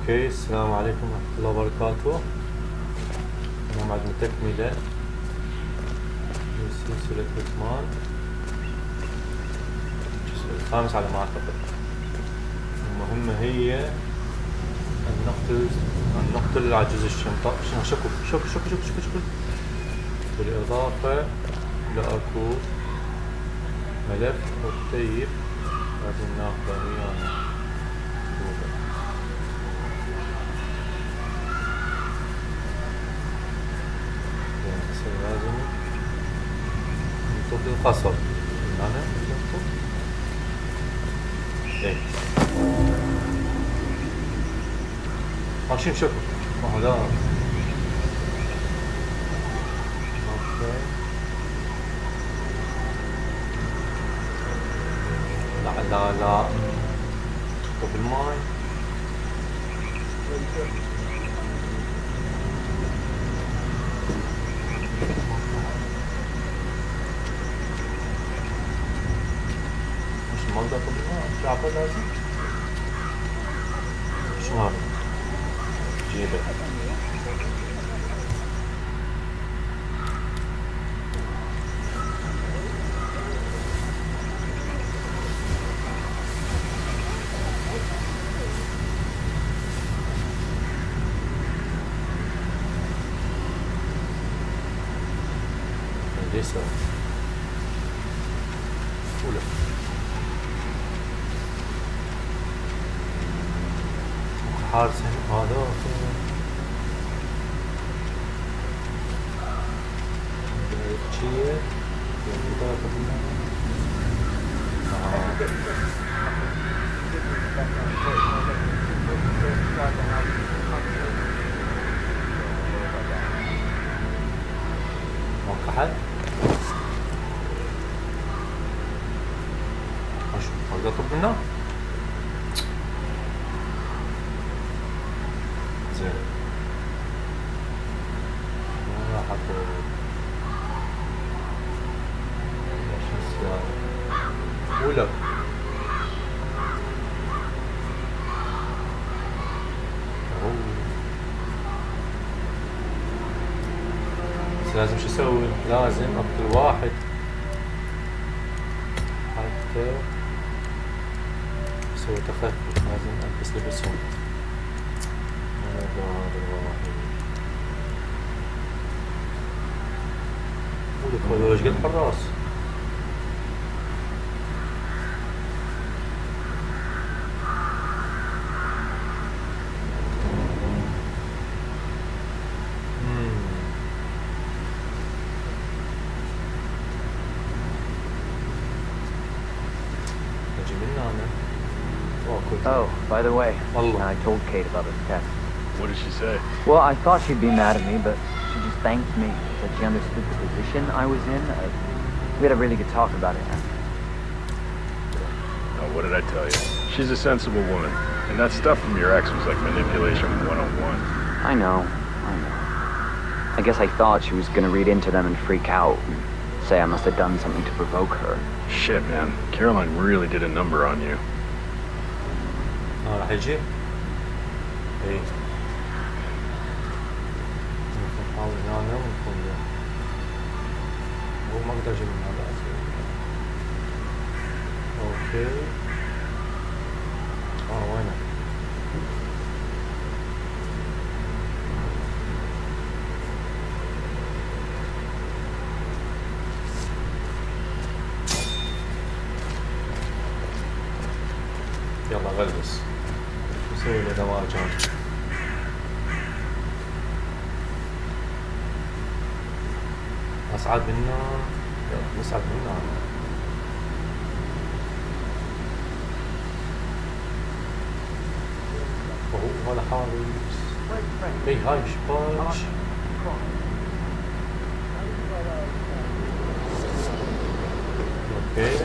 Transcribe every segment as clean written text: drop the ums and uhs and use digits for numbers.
اوكي، السلام عليكم ورحمة الله وبركاته. اليوم عندنا تكملة من سلسلة هيتمان، الجزء الخامس على ما اعتقد. المهمة هي أن نقتل عجوز الشنطة. شكو. بالإضافة لأكو ملف وكتيب لازم ناخذه ويانا. لازم نطب القصر هنا نطب هيك ماشي شكو ما هذا لا طب الماي مش مقدر طب الماي شعبه لازم شو هذا جيبه ليس ولا حارس هذا شيء موقعات هذا طب لنا زين ما راح اقول ولا لازم شو اسوي؟ لازم اقتل واحد حتى اسوي تخفي. لازم البس لبسهم. هذا الواحد ولك ايش قد حراس Oh, by the way, I told Kate about this test. What did she say? Well, I thought she'd be mad at me, but she just thanked me. Said she understood the position I was in. We had a really good talk about it. Oh, what did I tell you? She's a sensible woman. And that stuff from your ex was like manipulation 101. I know. I guess I thought she was gonna read into them and freak out and say I must have done something to provoke her. Shit, man. Caroline really did a number on you. راح يجي اي نحاول هنا ونكون هو ما اقدر اجيب من هذا اوكي وينه يلا غلس نسوي له دواجن أصعد منه نصعد منه وهو هذا حارس اي هاي شباش اوكي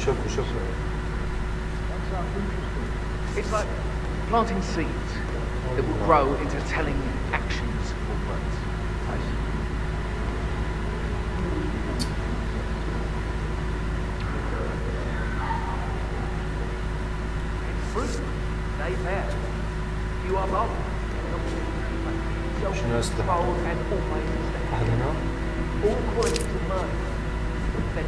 شوفوا It's like planting seeds that will grow into telling actions or words. شنو أسلحة؟ Self-controlled and always understand. واحد هنا. All qualities of murder. Then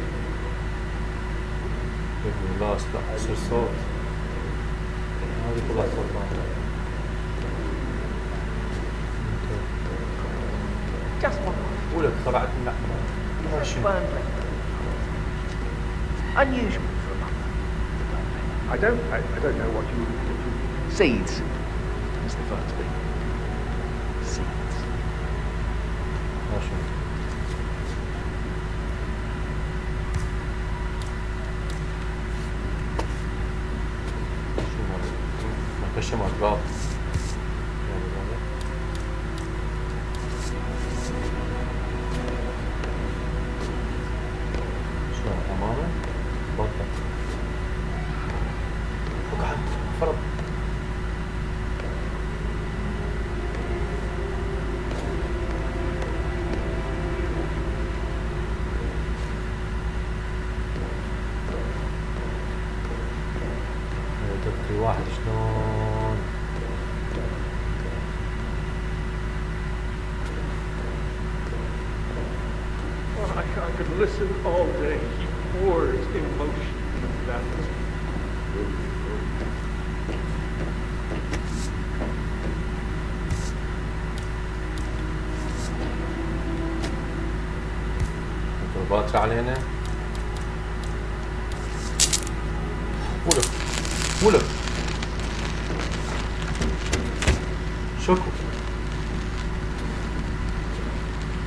لا أسلحة يصير صوت. هذه كلها صوت معنا. just one life. ولك طلعت من It's a burned letter. Unusual for a mother. I don't know what you... Seeds is the first bit. Seeds. ماشي. شو هذا؟ ما كشم أرقام. شو أمامه؟ بطل. وقعد فرض. دكتور واحد شلون؟ Well, I could listen all day. He pours emotion into that. الباطرة علينا. ولك ولك شكو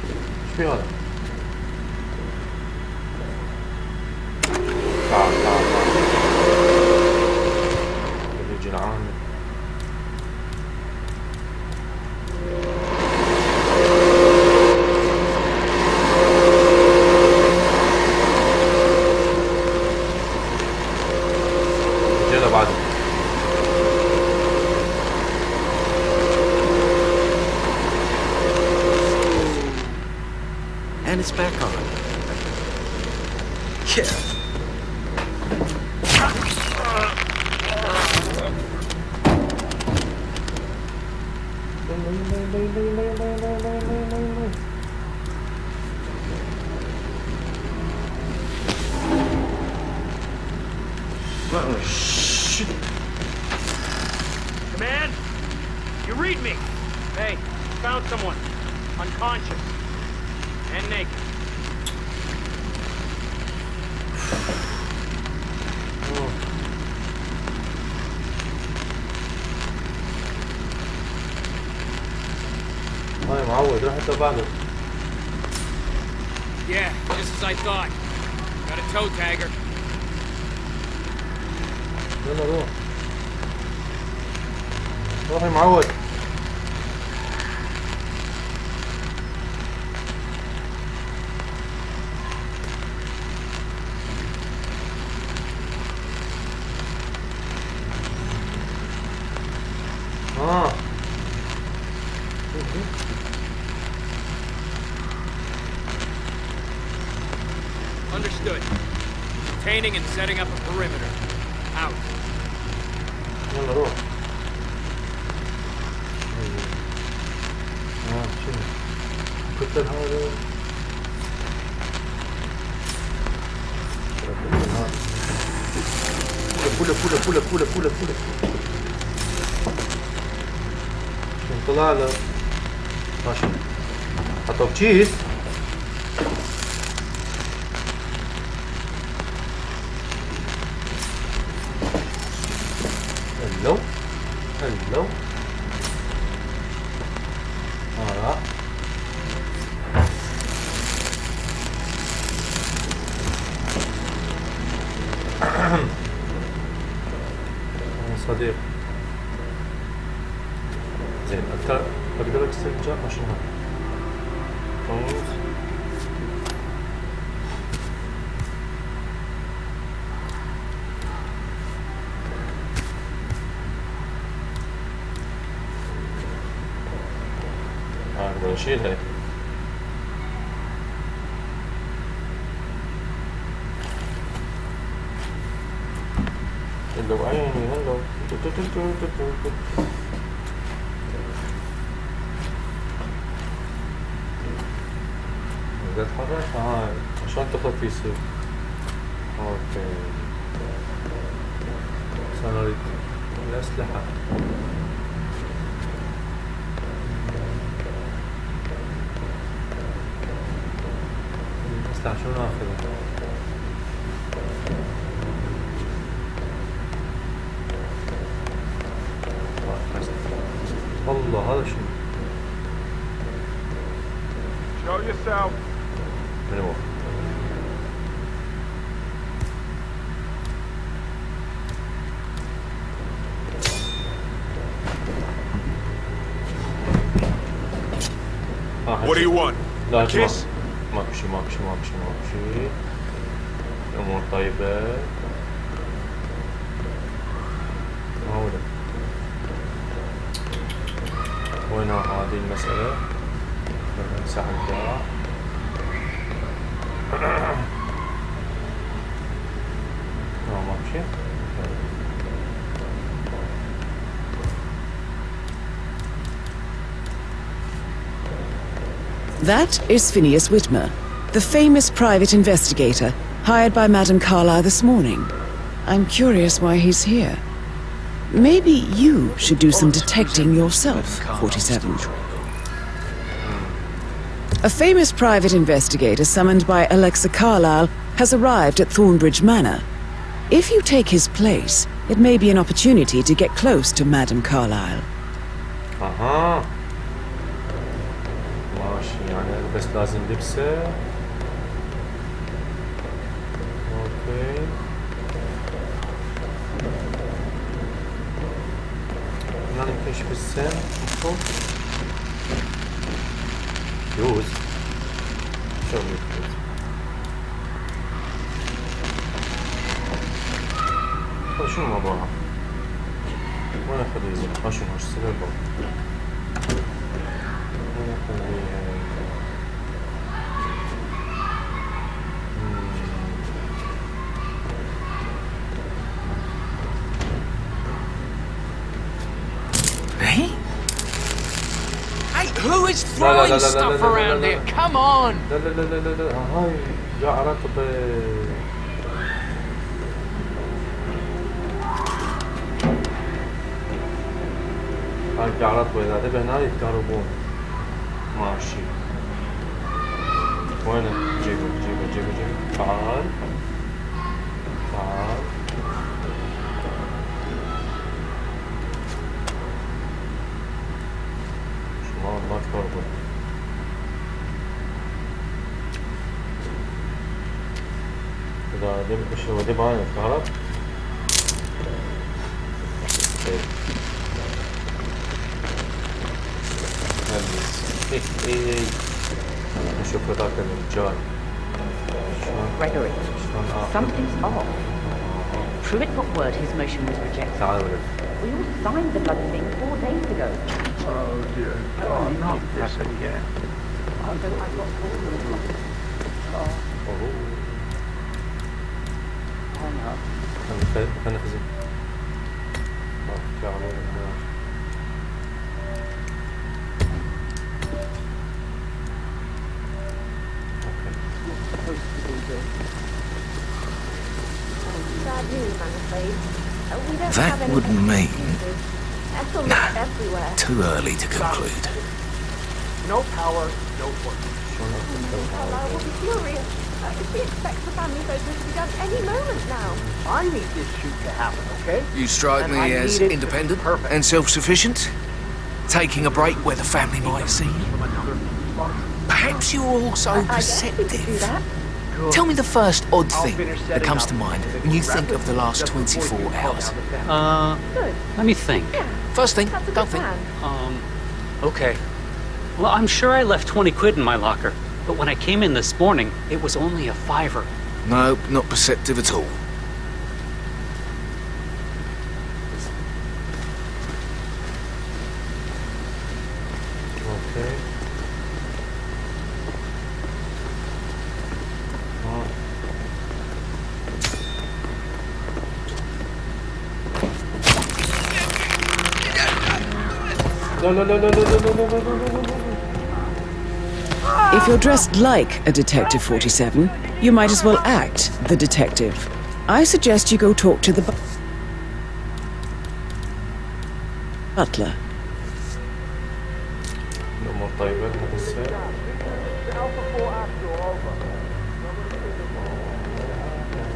ايش في هذا؟ تعال تعال تعال يجي جنعان. يلا بعد And it's back on. Yeah. Oh shit. Command? You read me? Hey, found someone. Unconscious. And naked. هاي معود روح انت بعده. Yeah, just as I thought. Got a toe tagger. يلا روح روح يا معود. Understood. Containing and setting up a perimeter. Out. يلا روح. شنو؟ كتل هذا. فولة شنو طلع له؟ ماشي. حطوا بتشيز. Hello. Hello. Alright. صديق. زين اقدر استرجع شنو هذا؟ كويس. اقدر اشيلها. هلو عيني هلو. اقدر اتحرك؟ شلون تخفي يصير؟ اوكي بس انا اريد الاسلحة. الاسلحة شنو ناخذها؟ والله هذا شنو؟ Show yourself. من هو؟ What do you want? لا Kiss? ماكو شي ماكو شي ماكو شي ماكو شي. الأمور طيبة. معقولة. وين هذه المسألة؟ امسح الدراع. ماكو شي. That is Phineas Whitmer, the famous private investigator hired by Madame Carlyle this morning. I'm curious why he's here. Maybe you should do some detecting yourself, 47. A famous private investigator summoned by Alexa Carlyle has arrived at Thornbridge Manor. If you take his place, it may be an opportunity to get close to Madame Carlyle. اها ماشي يعني بس لازم لبسه. اوكي هنا نكتشف السن مفروض يوز شو يوز شنو موضوعها؟ وين اخذ شنو ايش سوى الباب؟ وين اخذ Who is throwing stuff around here? Come on! لا لا لا لا لا هاي جاء رطب. هاي جاء رطب إذا تبي هنا يتقربون. ماشي. وينه؟ جيبه جيبه جيبه جيبه. تعال. تعال. ما تقربون. إذا دي باين الكهرب. نشوف ذاك الرجال. Gregory, something's off. Pruitt got word his motion was rejected. تعال We all signed the bloody thing 4 days ago. Oh dear. Oh, not this again. Although I got all of them. Oh no. خلنا نخزن. Bad news, I'm afraid. We don't That have any wouldn't mean... settlements everywhere. Too early to conclude. No power, no work. Carlyle will be furious. She expects the family photos to be done any moment now. I need this shoot to happen, okay? You strike And me I as need it independent perfect. and self-sufficient, taking a break where the family might see you. Perhaps you're also I guess we could do perceptive. that. Tell me the first odd I'll thing finish that setting comes up, to mind and then when you we'll think wrap of it the last just before 24 you call hours. down the family. Good. Let me think. Yeah, First thing, that's a don't good think. plan. Okay. Well, I'm sure I left 20 quid in my locker, but when I came in this morning, it was only a $5. No, not perceptive at all. Okay. لا لا لا لا لا لا لا لا لا لا لا. If you're dressed like a Detective 47, you might as well act the detective. I suggest you go talk to the butler. الأمور طيبة هذا السير.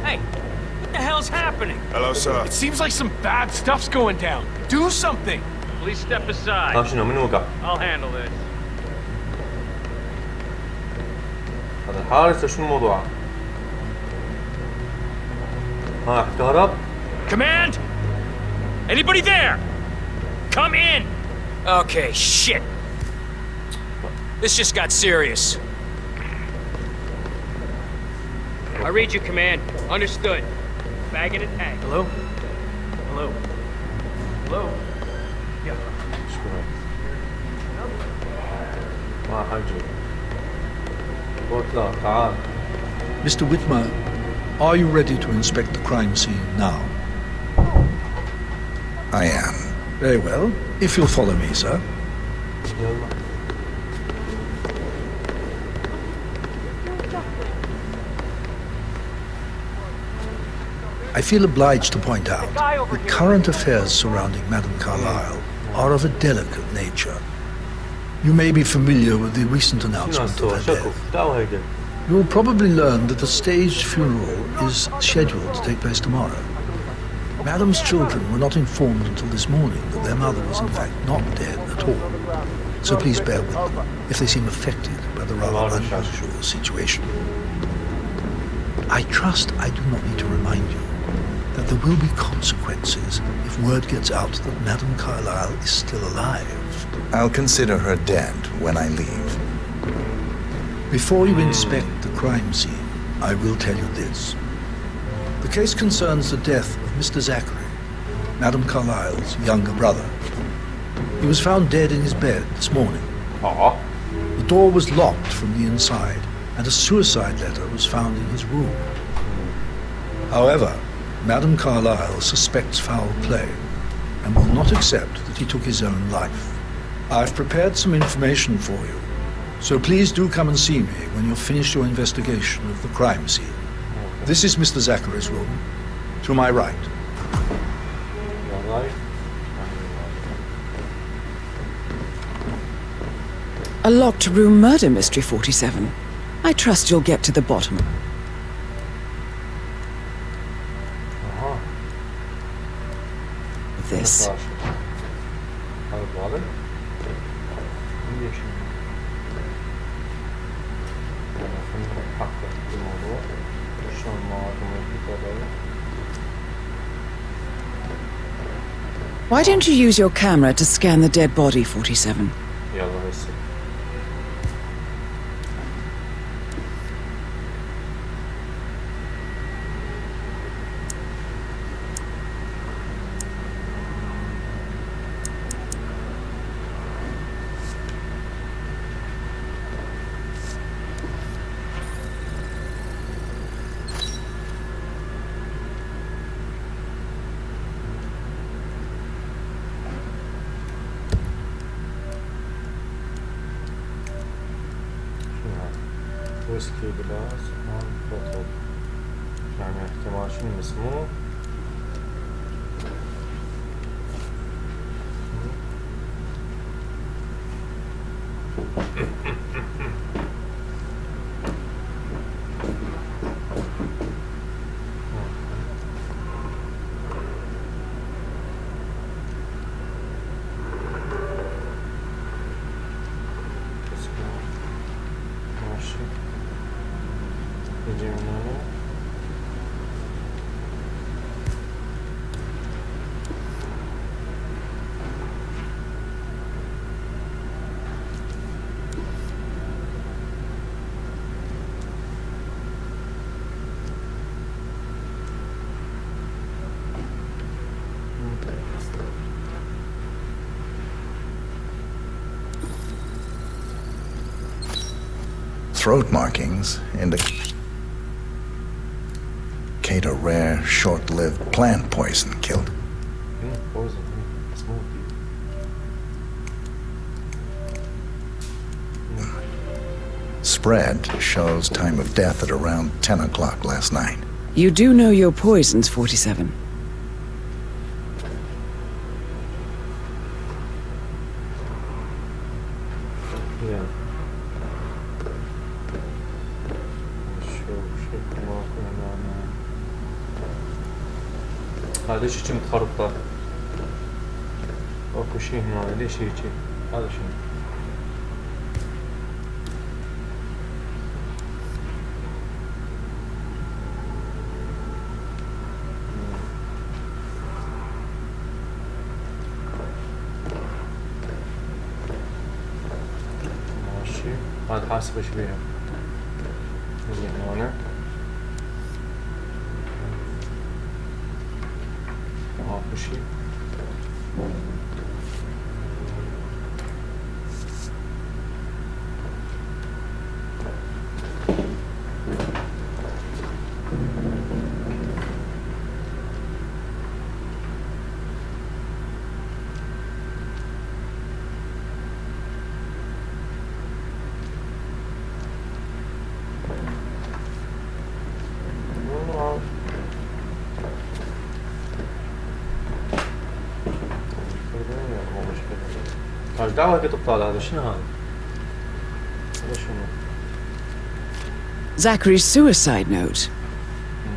Hey, what the hell's happening? Hello, sir. It seems like some bad stuff's going down. Do something. Please step aside. طيب شنو من وقع؟ I'll handle this. هذا الحارس شنو الموضوع؟ ها احترب؟ Command? Anybody there? Come in! Okay, shit. This just got serious. I read you, Command. Understood. Bag and tag. Hello? Hello? Hello? Yeah. ما حجي. بطلع تعال. Mr. Whitmer, are you ready to inspect the crime scene now? I am. Very well. If you'll follow me, sir. يلا. I feel obliged to point out that current affairs surrounding Madame Carlyle are of a delicate nature. You may be familiar with the recent شنو announcement of هالصور؟ her شكو death. دعوة هيدا. You will probably learn that a staged funeral is scheduled to take place tomorrow. Madame's children were not informed until this morning that their mother was in fact not dead at all. So please bear with them if they seem affected by the rather unusual situation. I trust I do not need to remind you that there will be consequences if word gets out that Madame Carlyle is still alive. I'll consider her dead when I leave. Before you inspect the crime scene, I will tell you this. The case concerns the death of Mr. Zachary, Madame Carlyle's younger brother. He was found dead in his bed this morning. The door was locked from the inside, and a suicide letter was found in his room. However, Madame Carlyle suspects foul play and will not accept that he took his own life. I've prepared some information for you, so please do come and see me when you've finished your investigation of the crime scene. This is Mr. Zachary's room, to my right. والله. A locked room murder mystery, 47. I trust you'll get to the bottom. أها. of this. هذا الواضح. ليش؟ أنا فهمت حقك في الموضوع. شلون ما أتمنى. Why don't you use your camera to scan the dead body, 47? يلا هسه. ويسكي جلاس هون بطل يعني احتمال شنو اسمه ماشي نجي من هنا Throat markings indicate a rare, short-lived plant poison killed. poison. Smoothie. 1 spread shows time of death at around 10 o'clock last night. You do know your poisons, 47. Yeah. هذا شيء متخربطة. اكو شيء هنا، ليش هيجي؟ هذا شنو؟ ماشي، هذا حاسب ايش بيها. نجي هنا. اكو شيء. دعوة تبطل هذا شنو هذا؟ هذا شنو؟ Zachary's suicide note.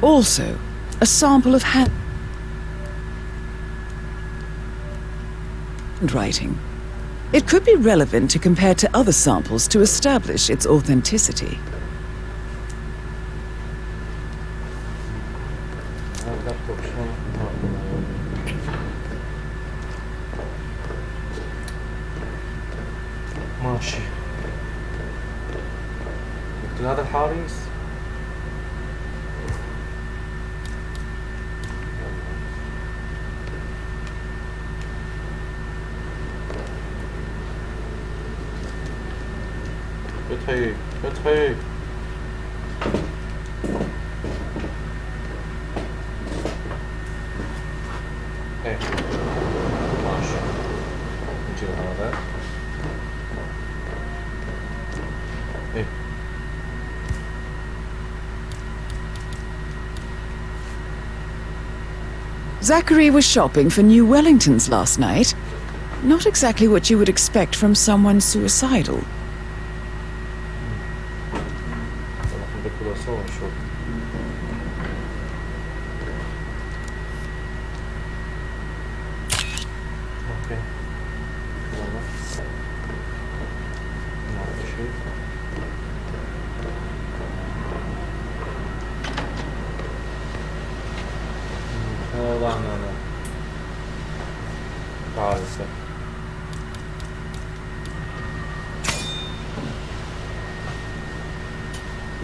Also, a sample of handwriting. It could be relevant to compare to other samples to establish its authenticity. ماشي. قلت هذا الحارس. فتحي فتحي. ايه ماشي. نجيب هذا. ايه. Zachary was shopping for new Wellingtons last night. Not exactly what you would expect from someone suicidal. Okay. لا تعال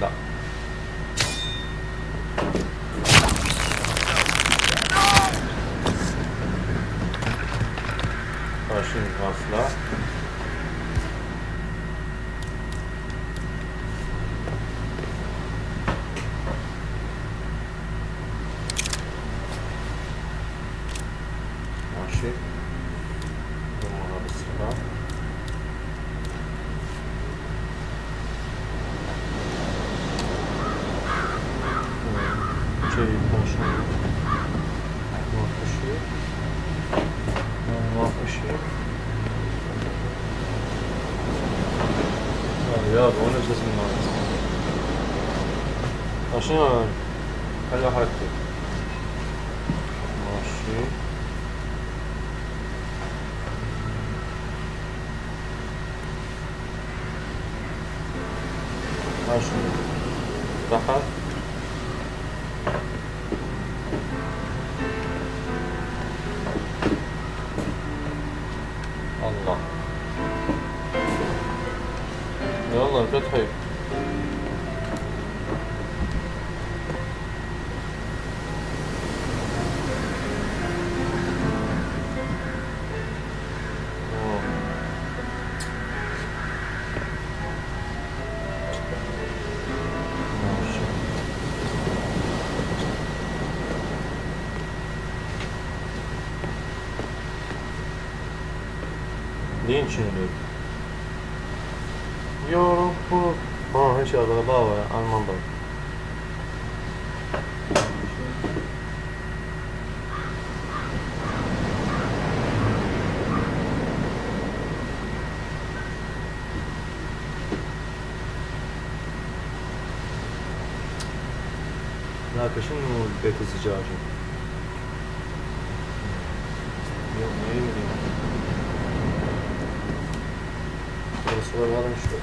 لا عشرين واصلة ماشي ضمها بالسلاح شيء ماشي ماكو شيء ماكو شيء يا وانا جزء من الناس عشان خلي حالتي ماشي ماشي تحت الله يلا فتحي لين شنو يا رب هيك غلباوة على المنظر. هناك شنو البيت الزجاجي؟ يوم الصور هذا مشهور.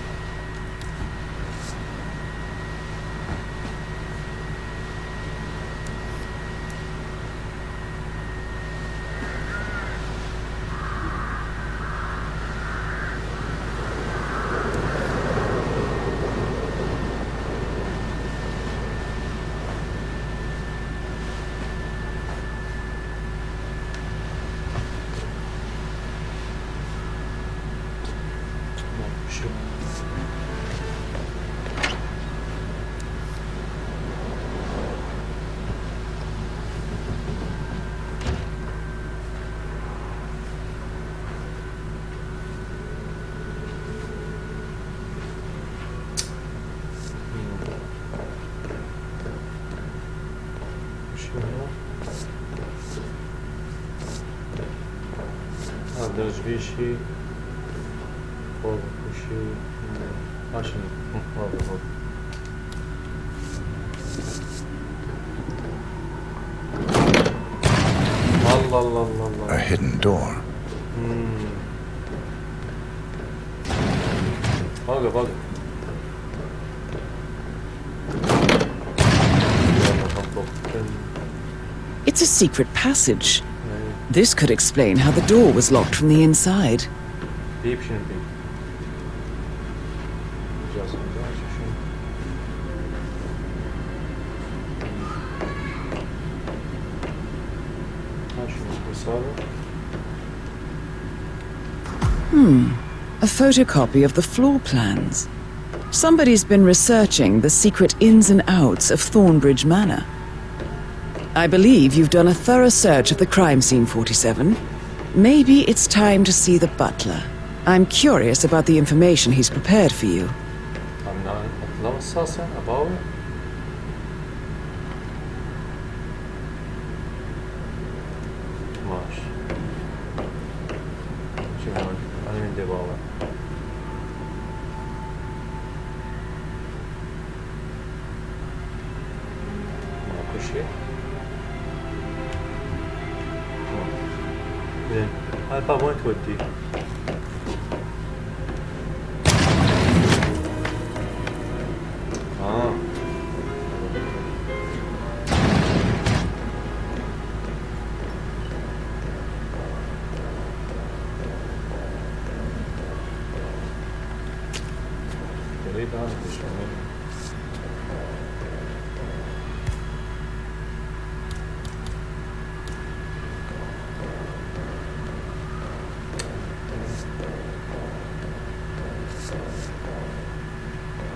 هذا شيء فوق شيء عشان هذا هو. الله A hidden door. باقي It's a secret passage. This could explain how the door was locked from the inside. Deep shouldn't be. Just A photocopy of the floor plans. Somebody's been researching the secret ins and outs of Thornbridge Manor. I believe you've done a thorough search of the crime scene, 47. Maybe it's time to see the butler. I'm curious about the information he's prepared for you. I'm not assassin about it. ماشي. شو هون؟ أنا من دبابة. ماكو شيء. زين. هاي الباب وين تودي؟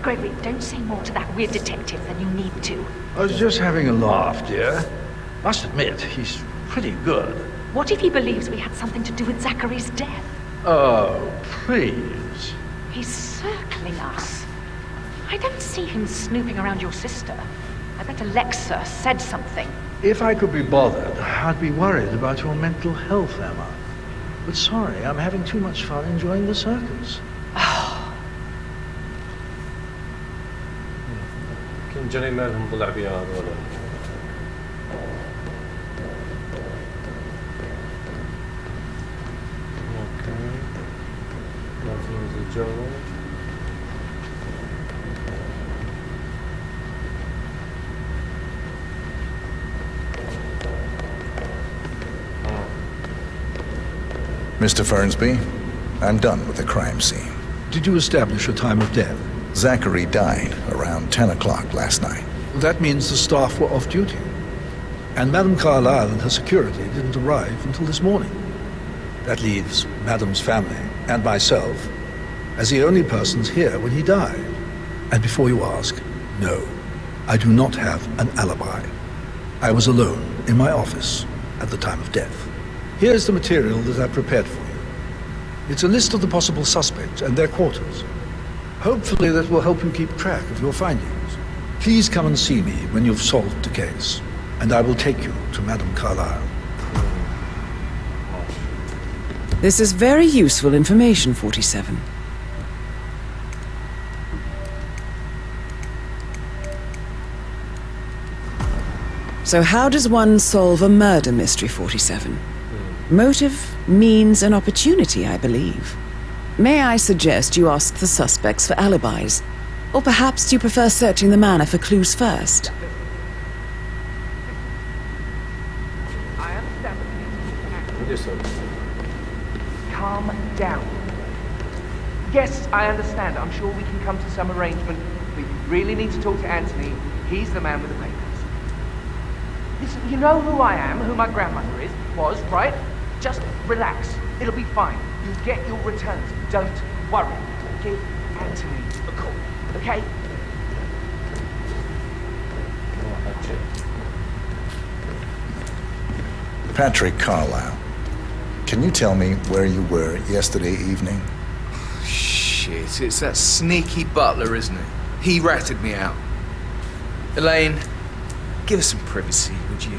Gregory, don't say more to that weird detective than you need to. I was just having a laugh, dear. Must admit, he's pretty good. What if he believes we had something to do with Zachary's death? Oh, please. He's circling us. I don't see him snooping around your sister. I bet Alexa said something. If I could be bothered, I'd be worried about your mental health, Emma. But sorry, I'm having too much fun enjoying the circus. كان جري مالهم طلع بيها هذول. اوكي. لازم ننزل جوا. Mr. Fernsby, I'm done with the crime scene. Did you establish a time of death? Zachary died around 10 o'clock last night. Well, that means the staff were off duty. And Madame Carlyle and her security didn't arrive until this morning. That leaves Madame's family and myself as the only persons here when he died. And before you ask, no, I do not have an alibi. I was alone in my office at the time of death. Here's the material that I prepared for you. It's a list of the possible suspects and their quarters. Hopefully that will help you keep track of your findings. Please come and see me when you've solved the case, and I will take you to Madame Carlyle. This is very useful information, 47. So how does one solve a murder mystery, 47? Motive, means, and opportunity, I believe. May I suggest you ask the suspects for alibis? Or perhaps you prefer searching the manor for clues first? I understand what you need to do. Yes, sir. Calm down. Yes, I understand. I'm sure we can come to some arrangement, but you really need to talk to Anthony. He's the man with the papers. Listen, you know who I am, who my grandmother was, right? Just relax. It'll be fine. You'll get your returns. Don't worry. Give Anthony a call, okay? Patrick Carlyle, can you tell me where you were yesterday evening? Shit, it's that sneaky butler, isn't it? He ratted me out. Elaine, give us some privacy, would you?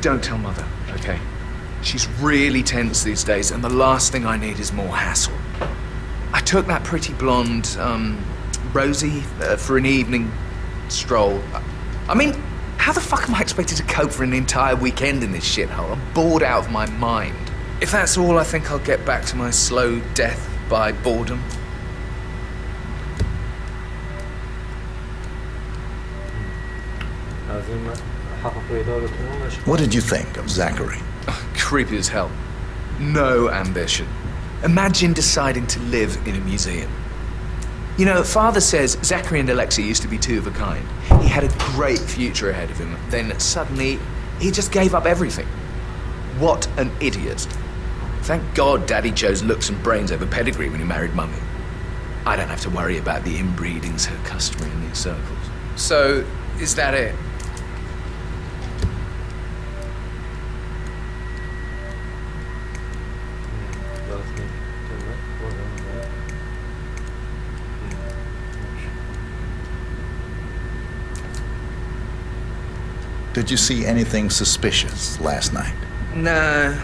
Don't tell Mother, okay? She's really tense these days, and the last thing I need is more hassle. I took that pretty blonde, Rosie, for an evening stroll. I mean, how the fuck am I expected to cope for an entire weekend in this shithole? I'm bored out of my mind. If that's all, I think I'll get back to my slow death by boredom. What did you think of Zachary? Creepy as hell. No ambition. Imagine deciding to live in a museum. You know, Father says Zachary and Alexia used to be two of a kind. He had a great future ahead of him. Then suddenly, he just gave up everything. What an idiot. Thank God Daddy chose looks and brains over pedigree when he married Mummy. I don't have to worry about the inbreeding so customary in these circles. So, is that it? Did you see anything suspicious last night? Nah.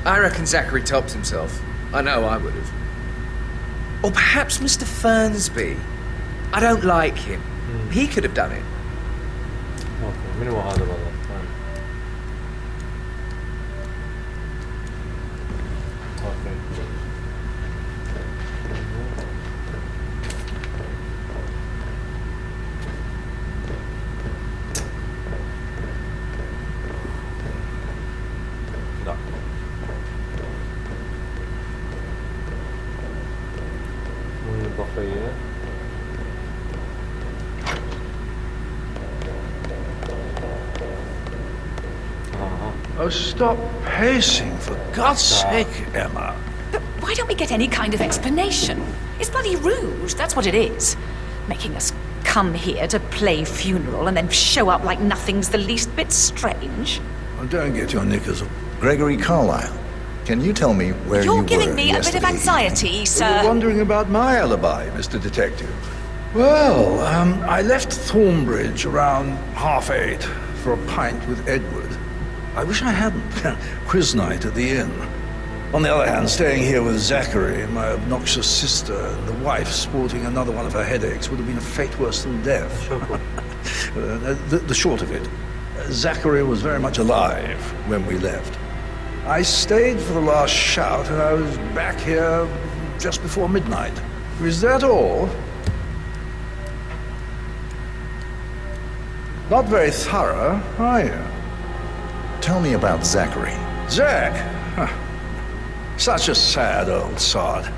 I reckon Zachary tops himself. I know I would have. Or perhaps Mr. Fernsby. I don't like him. He could have done it. Oh, stop pacing, for God's sake, Emma. But why don't we get any kind of explanation? It's bloody rude, that's what it is. Making us come here to play funeral and then show up like nothing's the least bit strange. Oh, don't get your knickers up. Gregory Carlyle, can you tell me where you were You're giving me a bit of anxiety, evening? sir. You're wondering about my alibi, Mr. Detective. Well, I left Thornbridge around 8:30 for a pint with Edward. I wish I hadn't. Quiz night at the inn. On the other hand, staying here with Zachary and my obnoxious sister and the wife sporting another one of her headaches would have been a fate worse than death. The short of it, Zachary was very much alive when we left. I stayed for the last shout and I was back here just before midnight. Is that all? Not very thorough, are you? Tell me about Zachary. Zach? Huh. Such a sad old sod.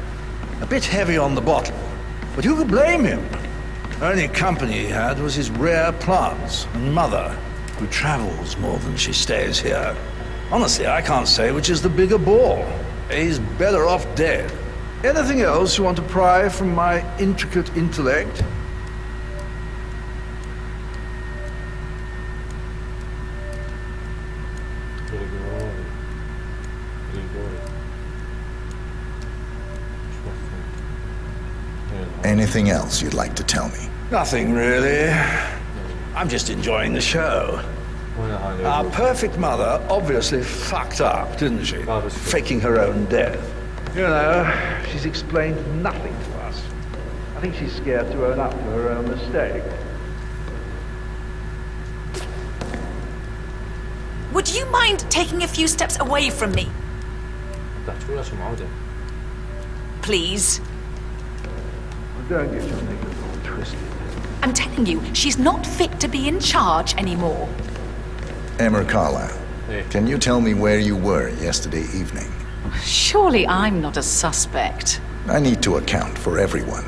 A bit heavy on the bottle. But who could blame him? Only company he had was his rare plants and mother, who travels more than she stays here. Honestly, I can't say which is the bigger bore. He's better off dead. Anything else you want to pry from my intricate intellect? Anything else you'd like to tell me? Nothing really. I'm just enjoying the show. Our perfect mother obviously fucked up, didn't she? Faking her own death. You know, she's explained nothing to us. I think she's scared to own up to her own mistake. Would you mind taking a few steps away from me? Please. Don't get your negative all twisted. I'm telling you, she's not fit to be in charge anymore. Emma Carlisle, can you tell me where you were yesterday evening? Surely I'm not a suspect. I need to account for everyone.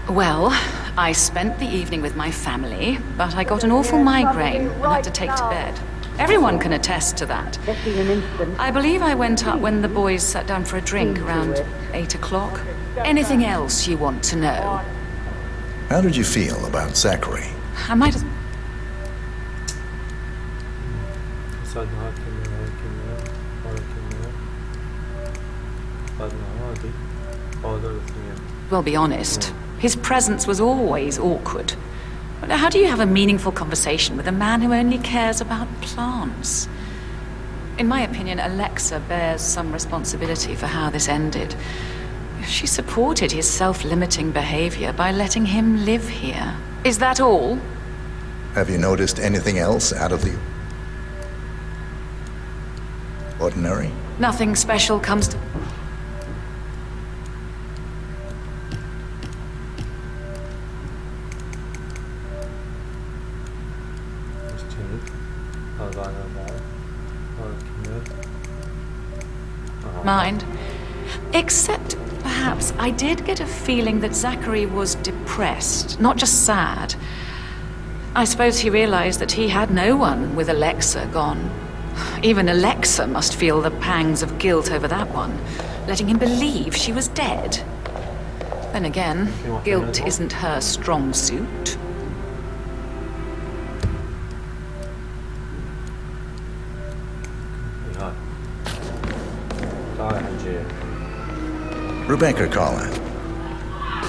Well, I spent the evening with my family, but I got an awful migraine and had to take to bed. Everyone can attest to that. I believe I went up when the boys sat down for a drink around 8 o'clock. Anything else you want to know? How did you feel about Zachary? I might as... Well, be honest. His presence was always awkward. But how do you have a meaningful conversation with a man who only cares about plants? In my opinion, Alexa bears some responsibility for how this ended. She supported his self-limiting behavior by letting him live here. Is that all? Have you noticed anything else out of the ordinary? Nothing special comes to... mind. Except, perhaps, I did get a feeling that Zachary was depressed, not just sad. I suppose he realized that he had no one with Alexa gone. Even Alexa must feel the pangs of guilt over that one, letting him believe she was dead. Then again, guilt isn't her strong suit. Rebecca Carlisle,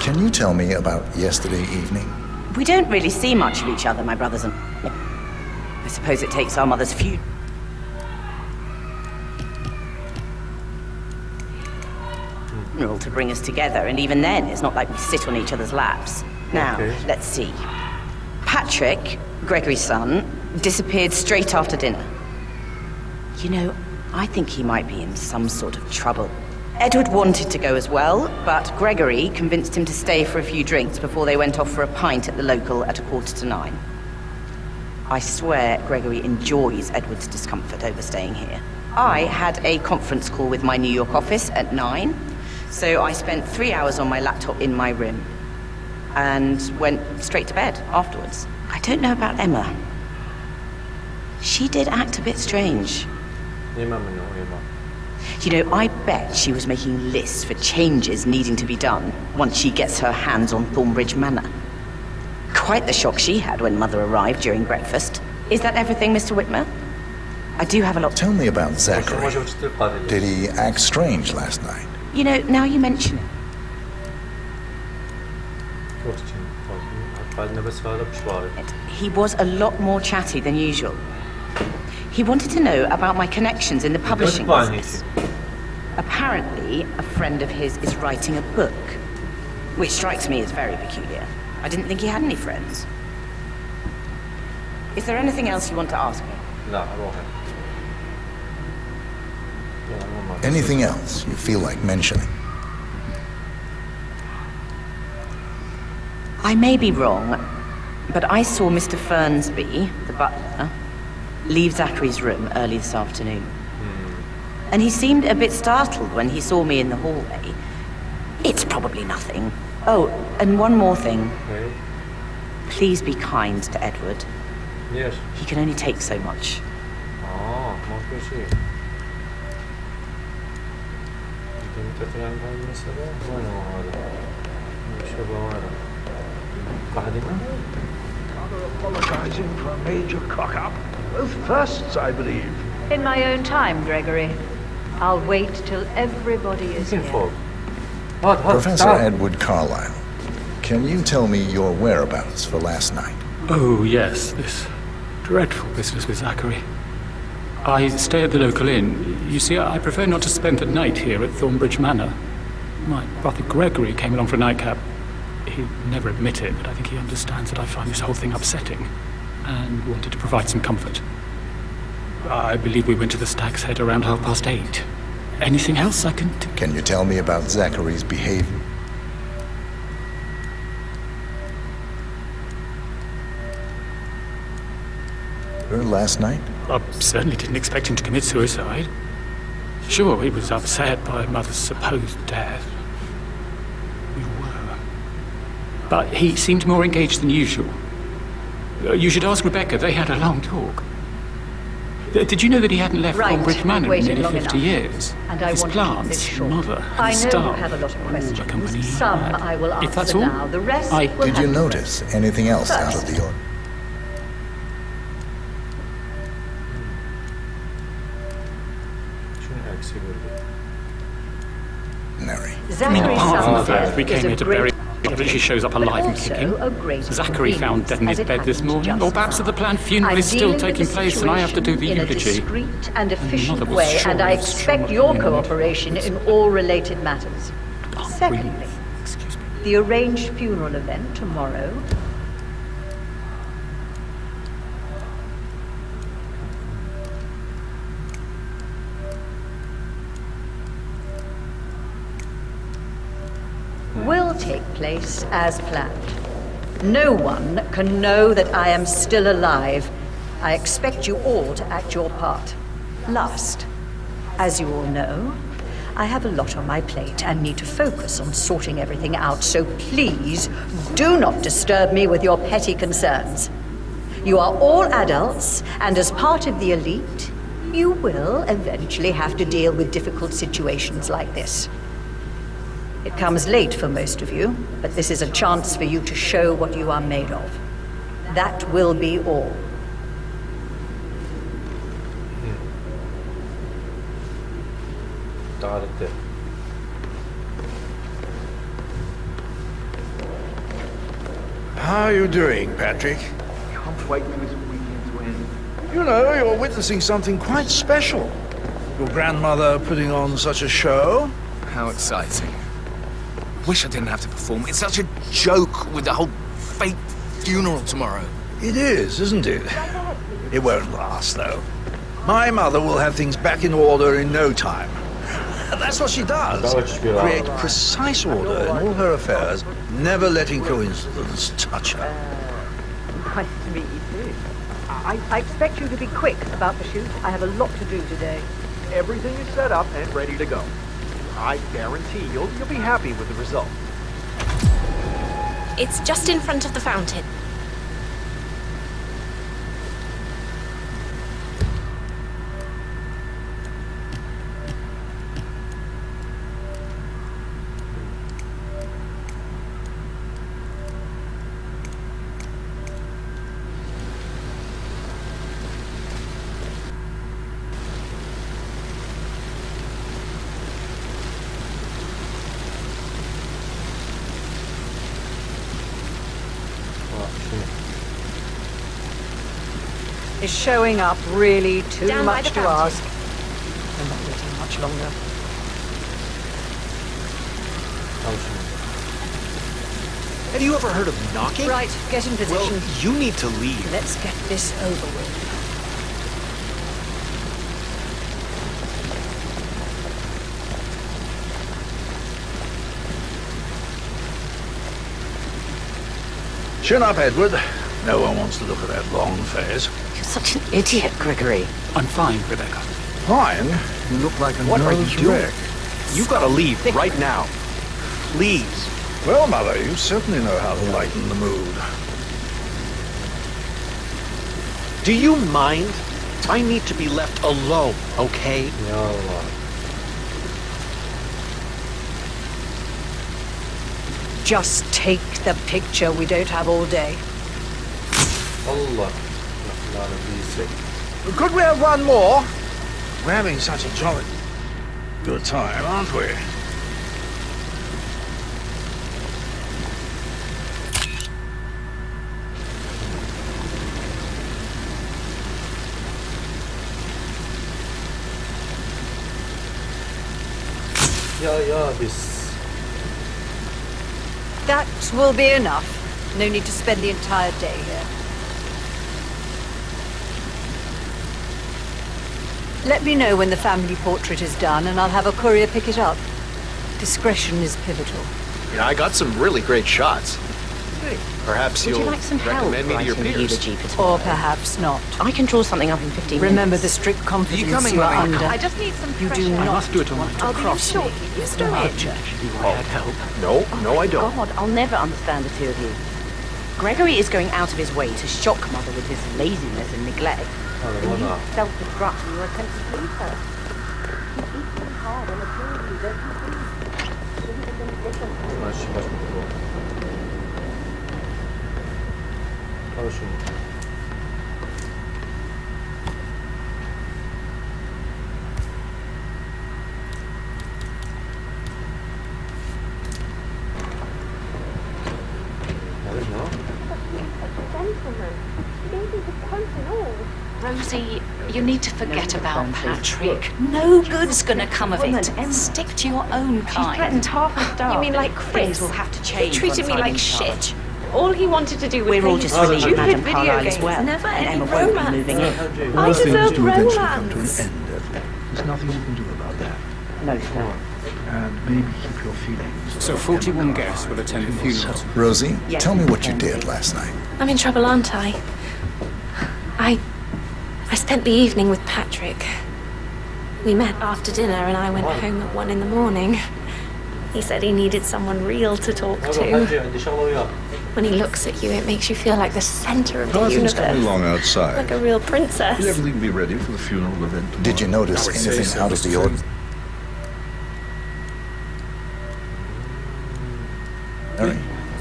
can you tell me about yesterday evening? We don't really see much of each other, my brothers and... I suppose it takes our mother's funeral to bring us together, and even then, it's not like we sit on each other's laps. Now, let's see. Patrick, Gregory's son, disappeared straight after dinner. You know, I think he might be in some sort of trouble. Edward wanted to go as well, but Gregory convinced him to stay for a few drinks before they went off for a pint at the local at 9:15. I swear Gregory enjoys Edward's discomfort over staying here. I had a conference call with my New York office at 9, so I spent 3 hours on my laptop in my room and went straight to bed afterwards. I don't know about Emma. She did act a bit strange. You know, I bet she was making lists for changes needing to be done once she gets her hands on Thornbridge Manor. Quite the shock she had when Mother arrived during breakfast. Is that everything, Mr. Whitmer? I do have a lot... Tell me about Zachary. Did he act strange last night? You know, now you mention it. He was a lot more chatty than usual. He wanted to know about my connections in the publishing business. Apparently, a friend of his is writing a book, which strikes me as very peculiar. I didn't think he had any friends. Is there anything else you want to ask me? Anything else you feel like mentioning? I may be wrong, but I saw Mr. Fernsby, the butler, leave Zachary's room early this afternoon. And he seemed a bit startled when he saw me in the hallway. It's probably nothing. Oh, and one more thing. Please be kind to Edward. Yes. He can only take so much. Father apologizing for a major cock-up. Both firsts, I believe. In my own time, Gregory. I'll wait till everybody is here. Professor Edward Carlisle, Can you tell me your whereabouts for last night? Oh, yes, this dreadful business with Zachary. I stay at the local inn. You see, I prefer not to spend the night here at Thornbridge Manor. My brother Gregory came along for a nightcap. He'd never admit it, but I think he understands that I find this whole thing upsetting and wanted to provide some comfort. I believe we went to the Stag's Head around 8:30. Anything else I can do? Can you tell me about Zachary's behavior? Last night? I certainly didn't expect him to commit suicide. Sure, he was upset by Mother's supposed death. We were. But he seemed more engaged than usual. You should ask Rebecca. They had a long talk. Did you know that he hadn't left Thornbridge Manor in nearly 50 years? And I His want plants, to keep this short. mother, and I know staff, you have a lot of all questions. the company he Some had. I will answer If that's all, now. The rest will Did have you to notice anything else out of First. the ordinary? I mean, apart from the Zachary's fact we death came here is to a great bury that she shows up but alive and also kicking. a great Zachary found dead in his inconvenience, bed this as it morning, happened or perhaps just that the planned funeral I'm is still dealing with taking the place and I have to do the situation in a eulogy. discreet and Mother efficient was way, sure and I it was expect trauma your in the moment. cooperation in all related matters. Secondly, the arranged funeral event tomorrow. Will take place as planned. No one can know that I am still alive. I expect you all to act your part. Last, as you all know, I have a lot on my plate and need to focus on sorting everything out, so please do not disturb me with your petty concerns. You are all adults, and as part of the elite, you will eventually have to deal with difficult situations like this. It comes late for most of you, but this is a chance for you to show what you are made of. That will be all. تعالت. How are you doing, Patrick? Can't wait for this weekend to end. You know, you're witnessing something quite special. Your grandmother putting on such a show. How exciting. Wish I didn't have to perform. It's such a joke with the whole fake funeral tomorrow. It is, isn't it? It won't last, though. My mother will have things back in order in no time. And that's what she does. Create precise order in all her affairs, never letting coincidence touch her. Nice to meet you too. I expect you to be quick about the shoot. I have a lot to do today. Everything is set up and ready to go. I guarantee you'll be happy with the result. It's just in front of the fountain. Is showing up really too Down by much the to fountain. ask? I'm not waiting much longer. Have you ever heard of knocking? Right, get in position. Well, you need to leave. Let's get this over with. Chin up, Edward. No one wants to look at that long face. You're such an idiot, Gregory. I'm fine, Rebecca. Fine? You look like a What are you nervous doing? wreck. You've got to leave right now. Please. Well, Mother, you certainly know how to lighten the mood. Do you mind? I need to be left alone, okay? يلا. Just take the picture. We don't have all day. الله. لا نبيسك. Could we have one more? We're having such a jolly good time, aren't we? this. That will be enough. No need to spend the entire day here. Let me know when the family portrait is done, and I'll have a courier pick it up. Discretion is pivotal. I got some really great shots. Hey, perhaps Would you you'll like some help recommend me to your writing the peers. eulogy for tomorrow? Or perhaps not. I can draw something up in 15 Remember minutes. the strict confidence coming, you are Mummy? under. I just need some You fresh do air. not I must do it on my want to cross me, Mr. Archer. No, I don't. God, I'll never understand the two of you. Gregory is going out of his way to shock Mother with his laziness and neglect. And you self-destruct in your attempt to please her. He's equally hard on the two of you, don't you think? Shouldn't have been different. Значи баш му това. Хорошо. Rosie, you need to forget about Patrick. No good's gonna come of it. Stick to your own kind. threatened half a star. You mean like Things Chris? will have to He change. treated once me I'm like in charge. shit. All he wanted to do was We're play all his just relieved stupid Madame video Carlyle games. as well. Never And any Emma won't be romance. moving in. All I things deserve do eventually come to an romance. end, Edward. There's nothing you can do about that. No, sir. And maybe keep your feelings. So 41 guests will attend the funeral. Rosie, Yes. tell me what you did last night. I'm in trouble, aren't I? I spent the evening with Patrick. We met after dinner and I went home at 1 in the morning. He said he needed someone real to talk to. عندي شغله وياك. When he looks at you, it makes you feel like the center of the Nothing's universe. coming along outside. Like a real princess. Will everything be ready for the funeral event tomorrow? Did you notice anything out of the ordinary?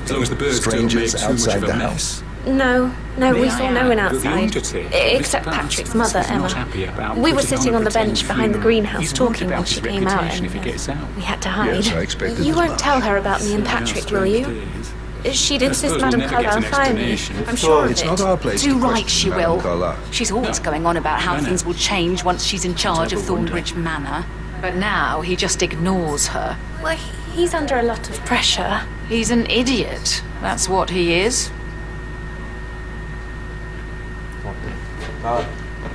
As long as the birds don't make Strangers too much outside of a the mess. No, we saw no one The outside. oddity, Except Mr. Patrick's Barnes mother, is not Emma. happy about We were putting sitting a on the pretend bench behind the funeral. greenhouse He's worried talking about when his she came out, reputation and if he gets out. we had to hide. Yes, I expected You as won't much. tell her about me and Patrick, will you? She did insist Madame Carlyle find me. I'm sure of It's it. not our place Too to right question she Madame will. Carlyle. She's always going on about how things will change once she's in charge of Thornbridge Manor. But now he just ignores her. Well, he's under a lot of pressure. He's an idiot. That's what he is.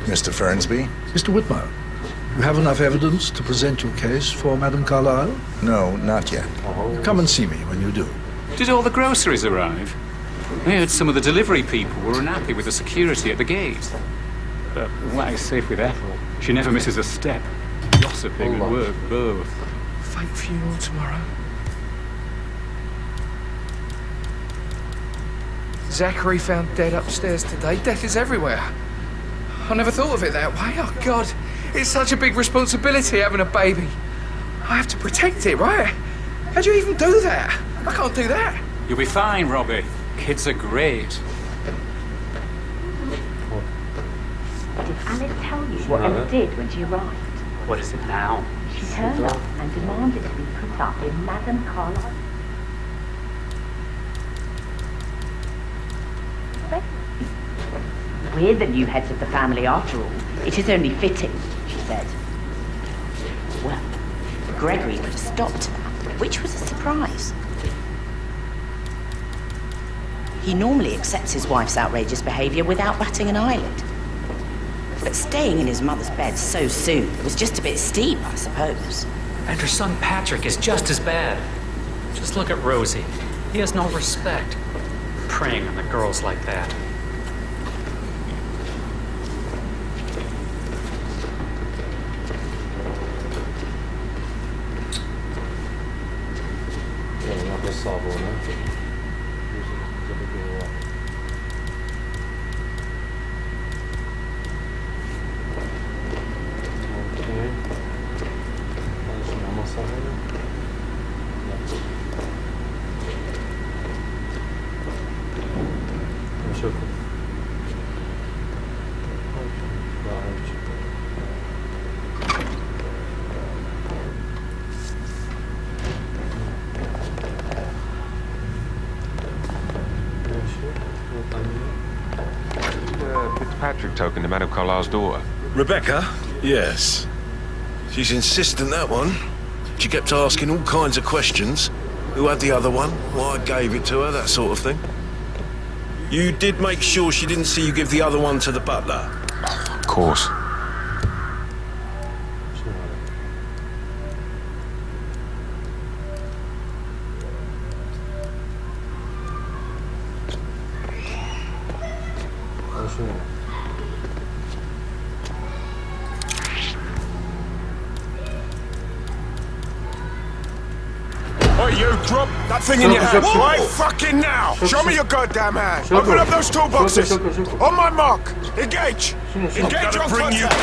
Mr. Fernsby? Mr. Whitmer, you have enough evidence to present your case for Madame Carlyle? No, not yet. Come and see me when you do. Did all the groceries arrive? I heard some of the delivery people were unhappy with the security at the gate. But what is safe with Ethel? She never misses a step. Gossiping and work both. Fake funeral tomorrow. Zachary found dead upstairs today. Death is everywhere. I never thought of it that way. Oh, God. It's such a big responsibility having a baby. I have to protect it, right? How do you even do that? I can't do that. You'll be fine, Robbie. Kids are great. Did Alice tell you what Emma did when she arrived? What is it now? She turned up and demanded to be put up in Madame Carlyle. We're the new heads of the family after all. It is only fitting, she said. Well, Gregory put a stop to that, which was a surprise. He normally accepts his wife's outrageous behaviour without batting an eyelid. But staying in his mother's bed so soon was just a bit steep, I suppose. And her son Patrick is just as bad. Just look at Rosie. He has no respect. Preying on the girls like that. Fitzpatrick token to Madame Carlyle's daughter. Rebecca? Yes. She's insistent, that one. She kept asking all kinds of questions. Who had the other one? Why I gave it to her, that sort of thing. You did make sure she didn't see you give the other one to the butler? Of course. Oi, you, drop that thing in your hand. Right fucking now! Show me your goddamn hand! Open up those toolboxes! On my mark! Engage! Engage on contact!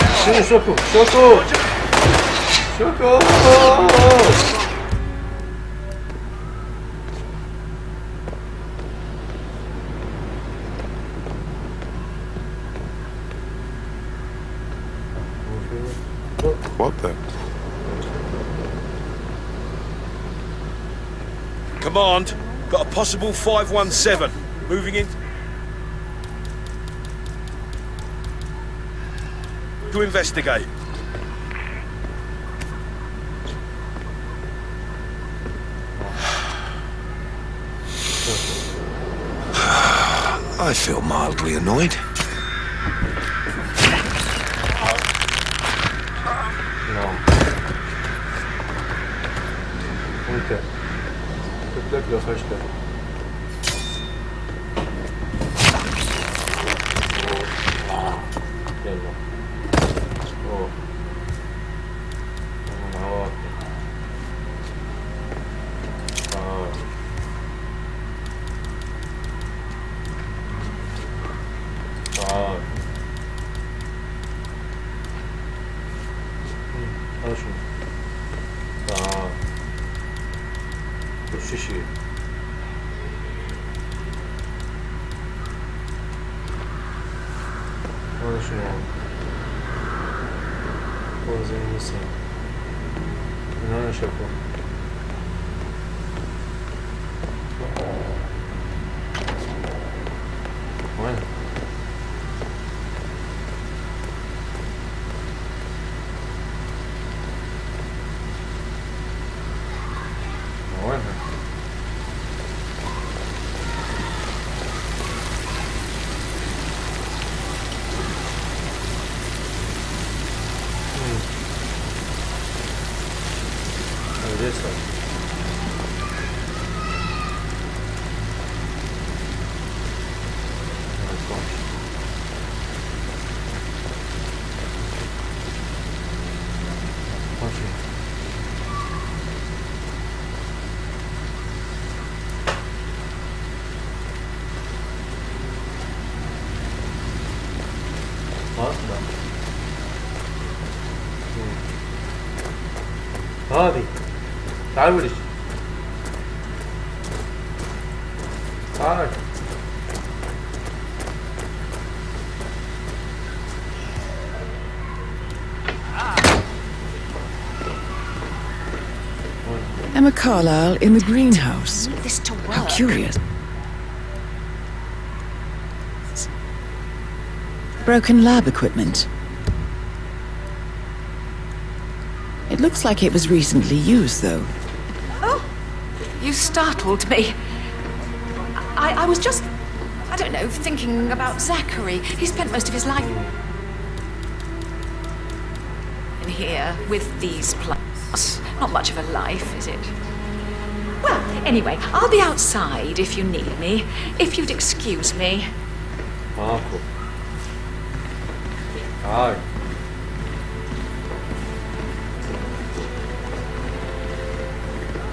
What the? Command, got a possible 517. Moving in. To investigate. I feel mildly annoyed. Uite. Să plec los ăștia. هذه تعال ولش تعال Emma Carlyle in the greenhouse. This to work. How curious. Broken lab equipment. It looks like it was recently used, though. Oh, you startled me. I was just, I don't know, thinking about Zachary. He spent most of his life in here with these plants. Not much of a life, is it? Well, anyway, I'll be outside if you need me. If you'd excuse me. Marco. Hi.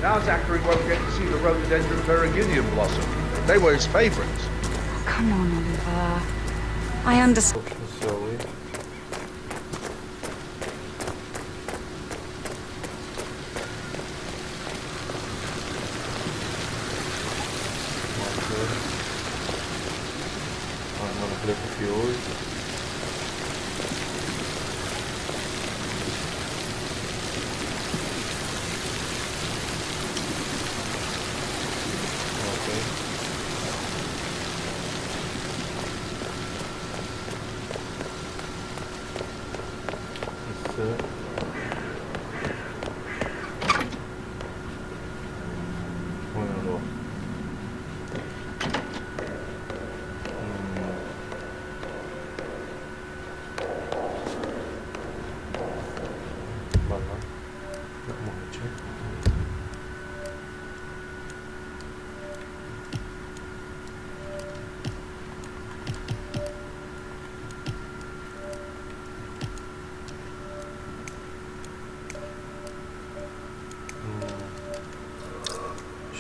Now Zachary won't get to see the rhododendron Beriginium blossom. They were his favourites. Come on, Oliver. I understand.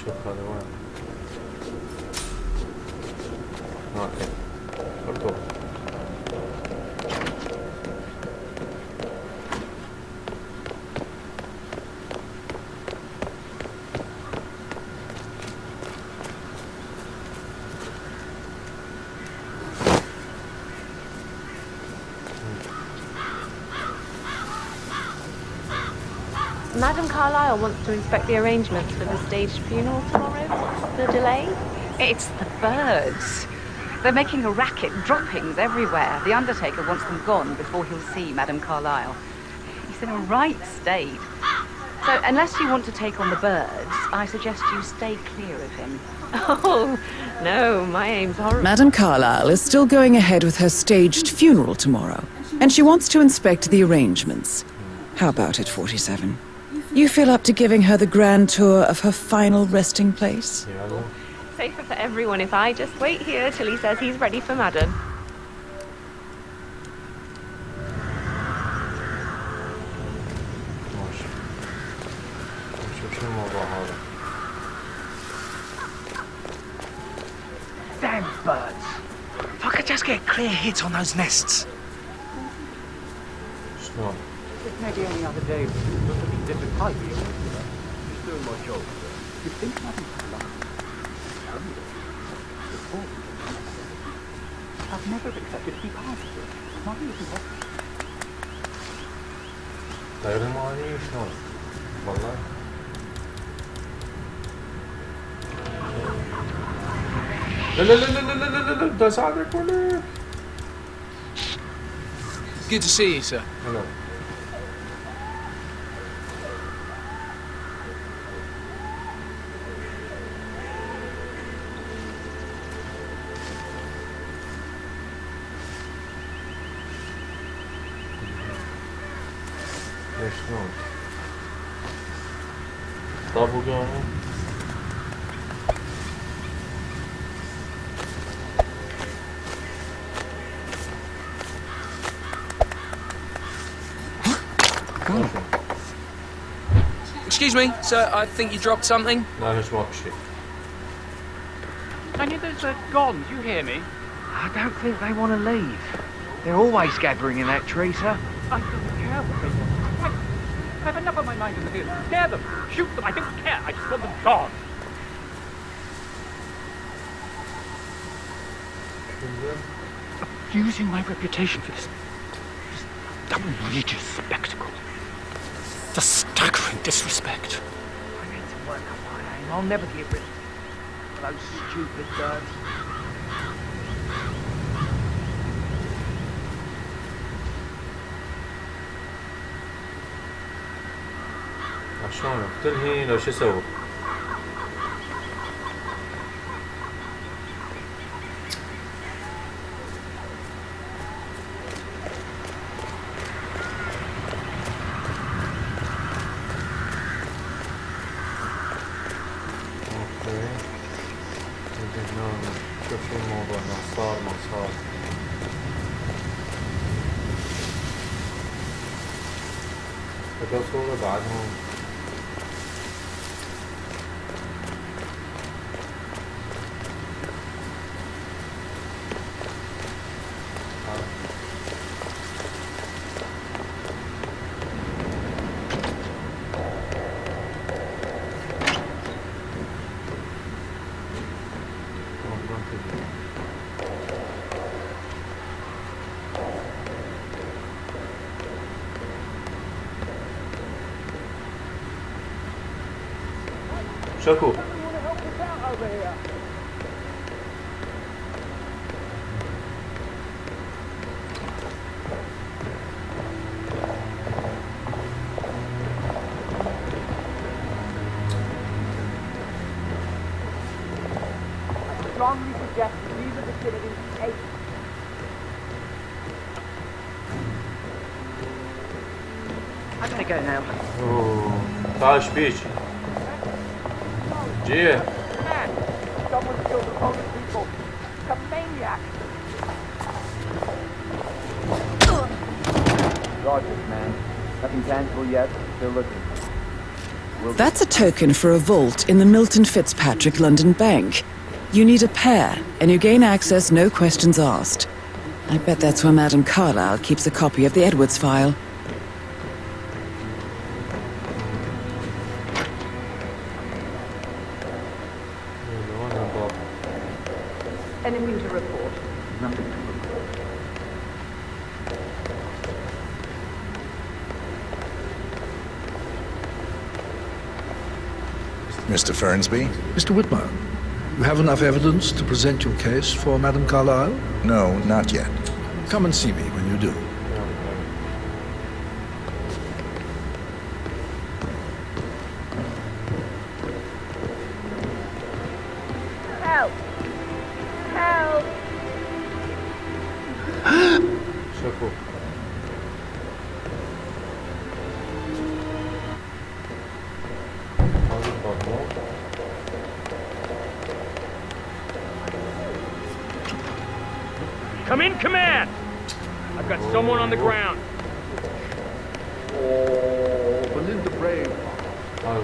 شوف هذا وين. اوكي اركض. Madam Carlyle wants to inspect the arrangements for the staged funeral tomorrow. The delay? It's the birds. They're making a racket, droppings everywhere. The undertaker wants them gone before he'll see Madam Carlyle. He's in a right state. So, unless you want to take on the birds, I suggest you stay clear of him. Oh, no, my aim's horrible. Madam Carlyle is still going ahead with her staged funeral tomorrow, and she wants to inspect the arrangements. How about it, 47? You feel up to giving her the grand tour of her final resting place? Safer for everyone if I just wait here till he says he's ready for Madam. Damn birds. If I could just get clear hits on those nests. شلون؟ Maybe any other day, but a bit different type, you know? Just doing my job. You think Madam Carlyle? I've never accepted to be part of it. Not even what. غير المعاني شلون؟ والله. لا لا لا لا لا لا لا بدي اساعدك ولا؟ Good to see you, sir. Hello. شلون؟ طابوا قاموا؟ Excuse me, sir, I think you dropped something. لا مش ماكو شيء. I knew those are gone. Do you hear me? I don't think they want to leave. They're always gathering in that tree, sir. I don't care what they want. I have enough on my mind in the field. Scare them. Shoot them. I don't care. I just want them gone. Using my reputation for this outrageous spectacle. The staggering disrespect. I need to work on my aim. I'll never get rid of those stupid birds. شلون اقتلهي لو شو اسوي؟ اوكي بدنا نشوف شو الموضوع ما صار ما صار. بدها صورة بعدهم. شكو I strongly suggest you leave the vicinity safe. I gotta go now. تعال شبيك جيه Man, someone killed a lot of people. It's a maniac. Rogers, man. Nothing tangible yet. Still looking. That's a token for a vault in the Milton Fitzpatrick London Bank. You need a pair, and you gain access no questions asked. I bet that's where Madame Carlyle keeps a copy of the Edwards file. Anything to report? Nothing to report. Mr. Fernsby? Mr. Whitmer, you have enough evidence to present your case for Madame Carlyle? No, not yet. Come and see me when you do. Help! Help! Chapeau. Come in, command! I've got someone on the ground. Oh, Belinda Brave. I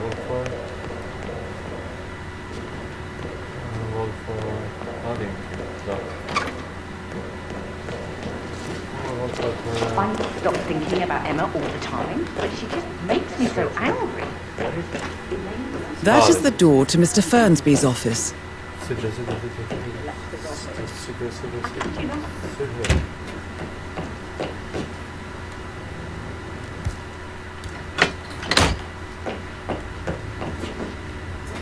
stop thinking about Emma all the time, but she just makes me so angry. That is the door to Mr. Fernsby's office.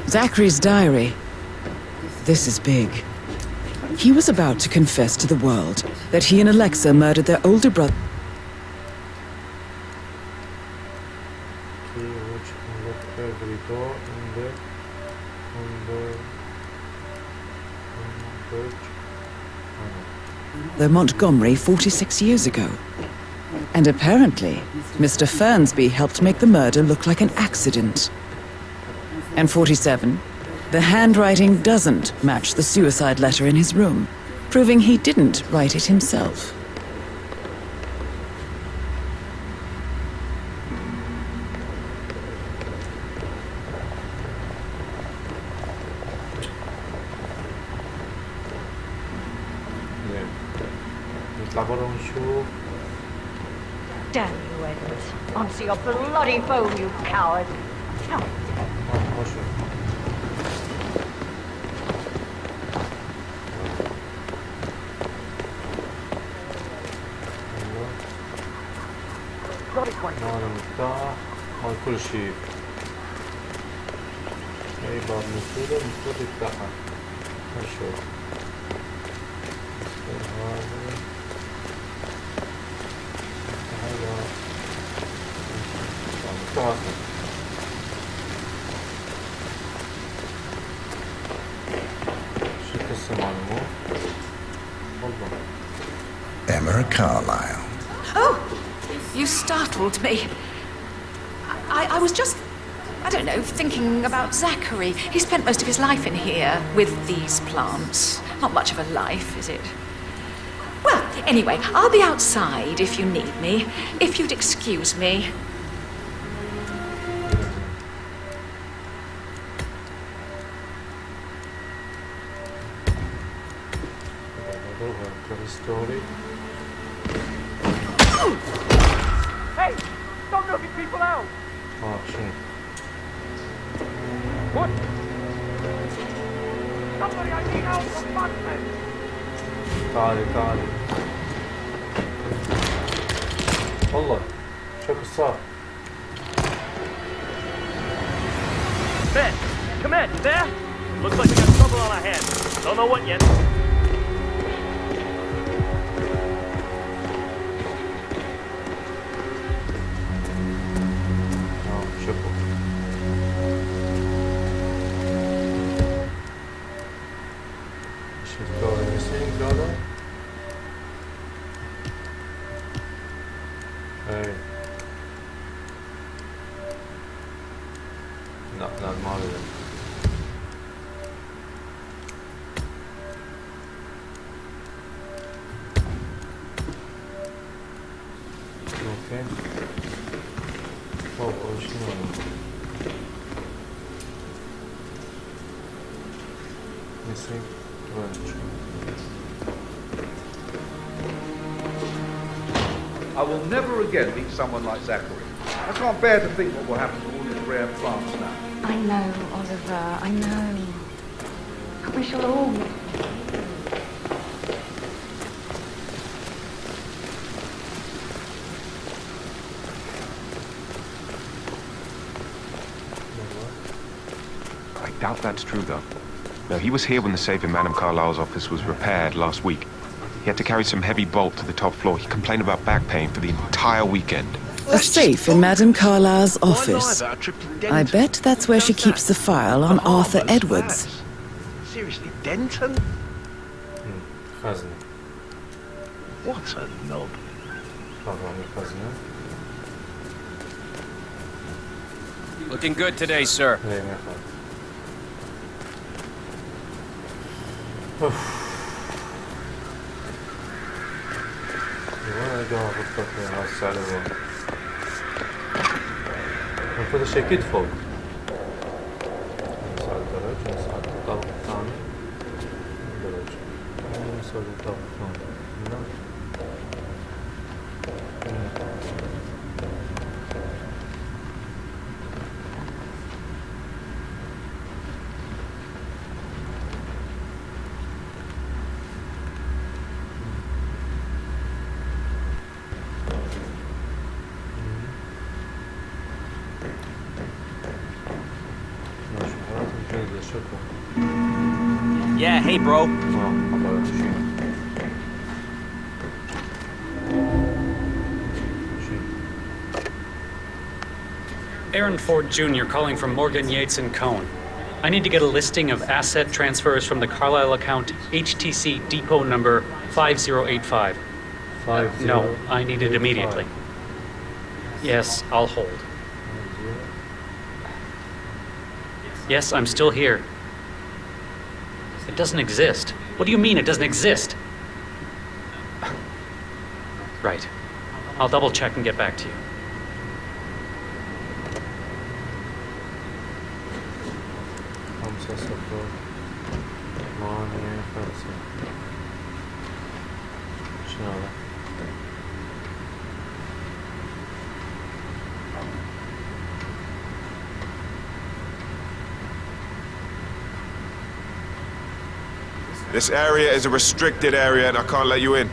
Zachary's diary. This is big. He was about to confess to the world that he and Alexa murdered their older brother. The Montgomery 46 years ago. And apparently, Mr. Fernsby helped make the murder look like an accident. And 47, the handwriting doesn't match the suicide letter in his room, proving he didn't write it himself. Damn you, Edward. Onto your bloody phone, you coward. Come. كل شيء اي بعض المفروض يفتحها نشوف شو قصة معلومة Emma Carlyle. Oh! You startled me. I was just, I don't know, thinking about Zachary. He spent most of his life in here with these plants. Not much of a life, is it? Well, anyway, I'll be outside if you need me. If you'd excuse me. Story. Hey! Stop knocking people out! Oh, shit. What? Somebody, I need help for fuck's sake! تعالي والله شو صار؟ Ben! Come in, you there? Looks like we got trouble on our hands. Don't know what yet. missing wrench. I will never again meet someone like Zachary. I can't bear to think what will happen to all these rare plants now. I know, Oliver, I know. We shall all meet. I doubt that's true, though. No, he was here when the safe in Madame Carlyle's office was repaired last week. He had to carry some heavy bolt to the top floor. He complained about back pain for the entire weekend. A safe in Madame Carlyle's office. I bet that's where she keeps the file on Arthur Edwards. Seriously, Denton? Khazne. What a knob. Looking good today, sir. المفروض الشيكيت فوق نسعى الدرج ونسعى الطابق الثاني درج نسعى الطابق الثاني Yeah, hey, bro. Aaron Ford Jr. calling from Morgan, Yates & Cohn. I need to get a listing of asset transfers from the Carlisle account HTC depot number 5085. No, I need it immediately. Yes, I'll hold. Yes, I'm still here. It doesn't exist. What do you mean it doesn't exist? Right. I'll double check and get back to you. This area is a restricted area and I can't let you in.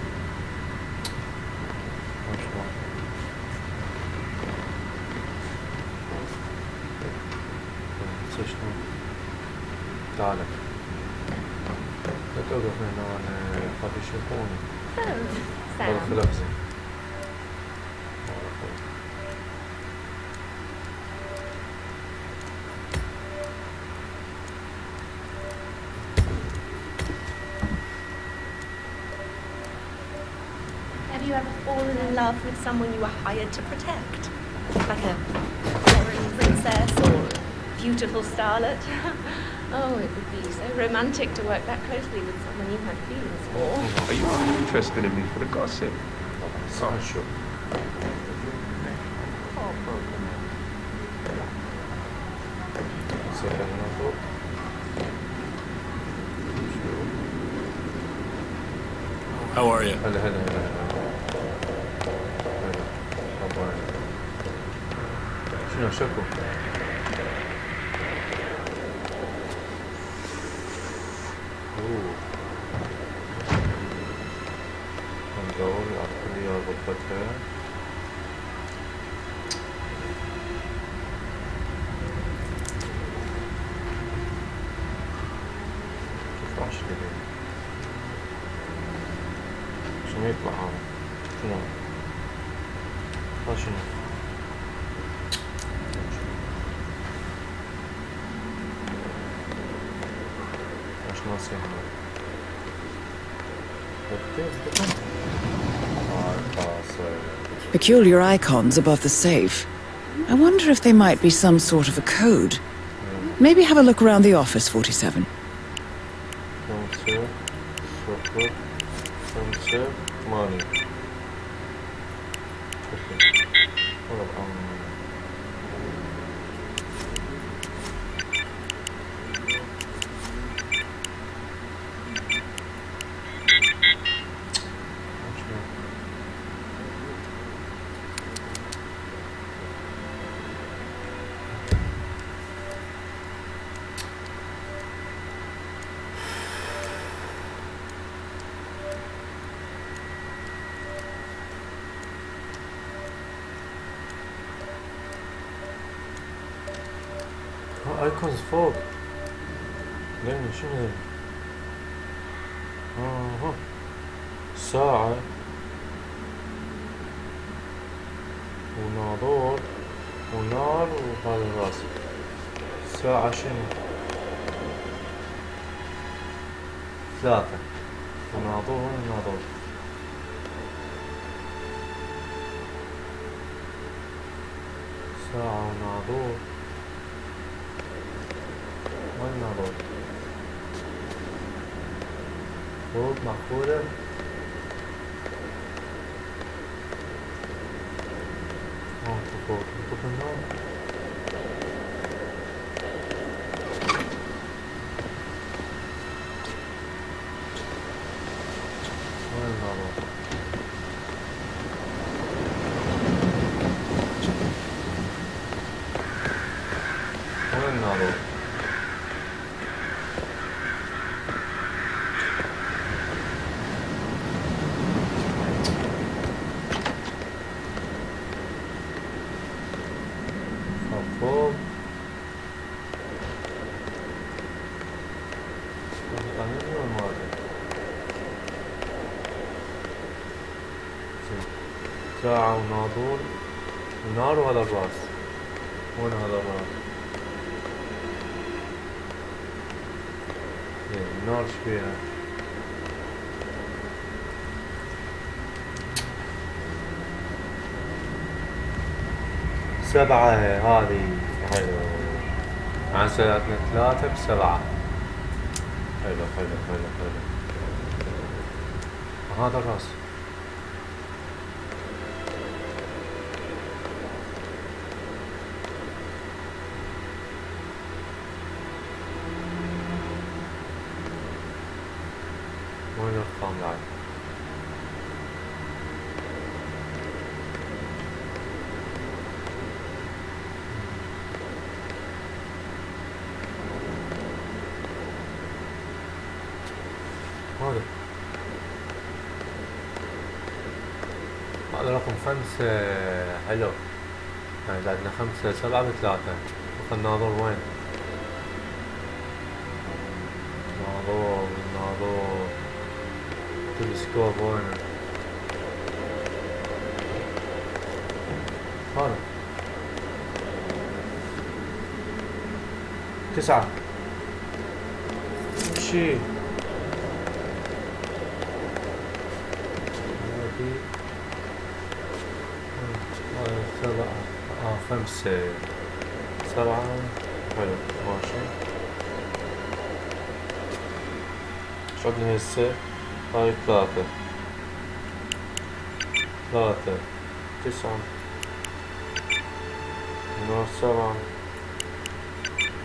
تعال لا توقف هنا وانا خاطر يشوفوني في لحظة Have you ever fallen in love with someone you were hired to protect? Like a foreign princess or beautiful starlet? Oh, it would be so romantic to work that closely with someone you had feelings for. Are you interested in me for the gossip? Oh, sure. How are you? هلا شنو شكو؟ ندور أعطي لي غرفتها شوف عشرة شنو يطلع هذا؟ شنو؟ هذا شنو؟ شنو يصير هذا؟ Peculiar icons above the safe. I wonder if they might be some sort of a code. Maybe have a look around the office, 47. ايكونز فوق لأن شنو هذا؟ ساعة وناظور ونار وهذا الراس. ساعة شنو؟ 3 وناظور وناظور. ساعة وناظور والناظور فوق مقفولة. فوق نطفي النار. وين الناظور؟ وين الناظور؟ 'ساعة وناظور ونار وهذا الراس. وين هذا الراس؟ النار ايش فيها؟ سبعة هذه حلو. عن سنتنا 3 ب7. حلو حلو حلو حلو. هذا الراس. وين الارقام بعد؟ هذا رقم 5 حلو. يعني بعدنا 5 7 ب3. الناظور وين؟ ناظور تلسكوب وين؟ هذا 9 شي. هذه 5 7. حلو ماشي. شو عندنا هسه؟ هاي 3 9 نار 7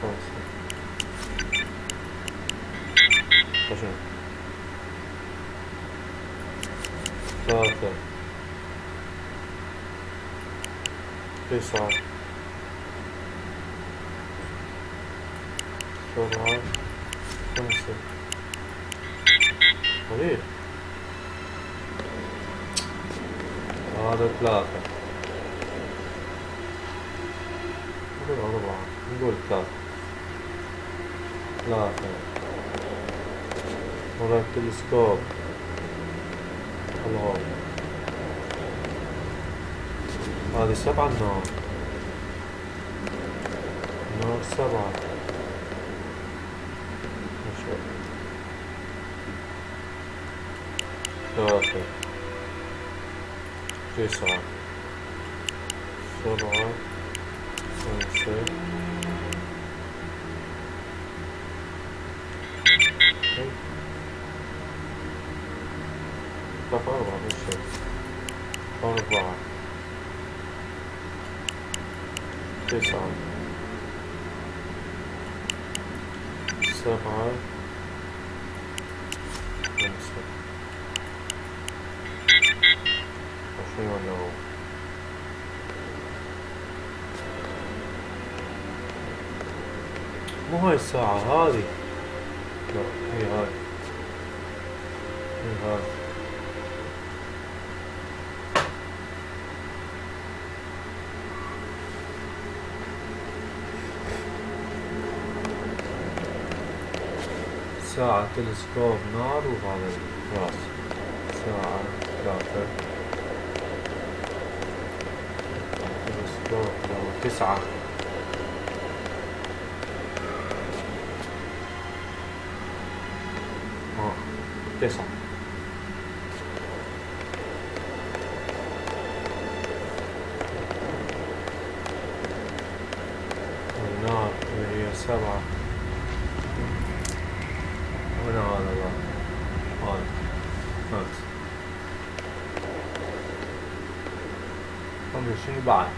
5. شنو؟ 3 9 7 5. قليل. هذا 3. نقول 4. نقول 3 ورا التلسكوب. الله. هذه 7 النار. نار 7. شوف 3 9 7 5. طب 4 مش 4 9 7 5. شنو هو؟ مو هاي الساعة هذه. لا هي هاي. هي هاي. ساعة تلسكوب نار وهذا الراس ساعة 3 تلسكوب 9 9 النار هي 7 هنا هذا 5 شنو بعد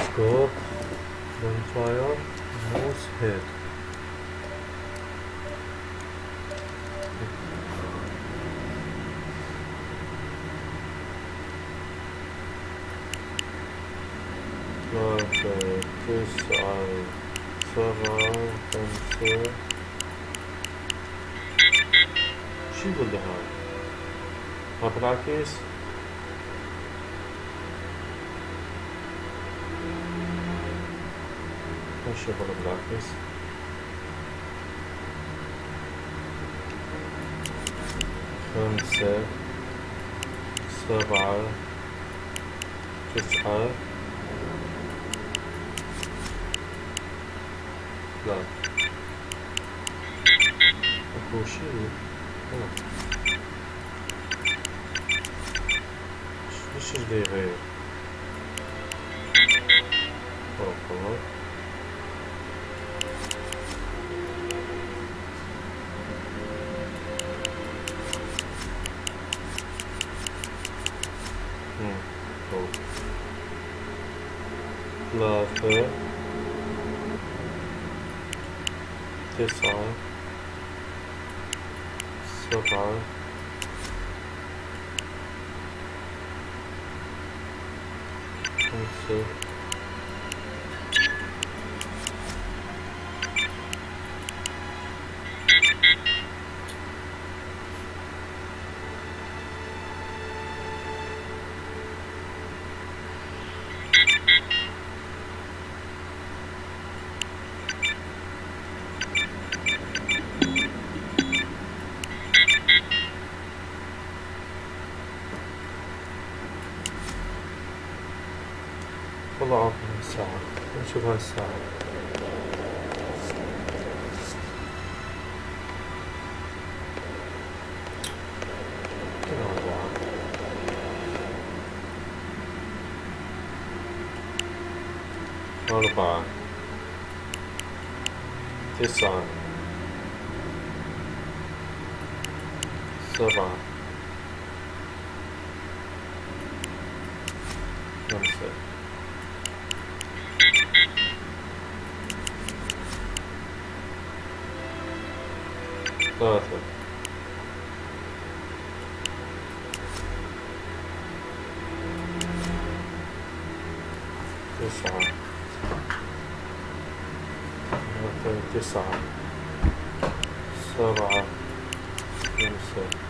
scope bonfire mouse head تسعة 7 5 شو يقول لي هاي؟ ما بالعكس وش يقول بالعكس؟ خمسة 7 9 لا اكو شيء ليش اللي يغير فوق ثلاثة 9 7 5 والله عارف الساعة نشوف هاي الساعة كذا 4 9 7 5 3 9 9 7 5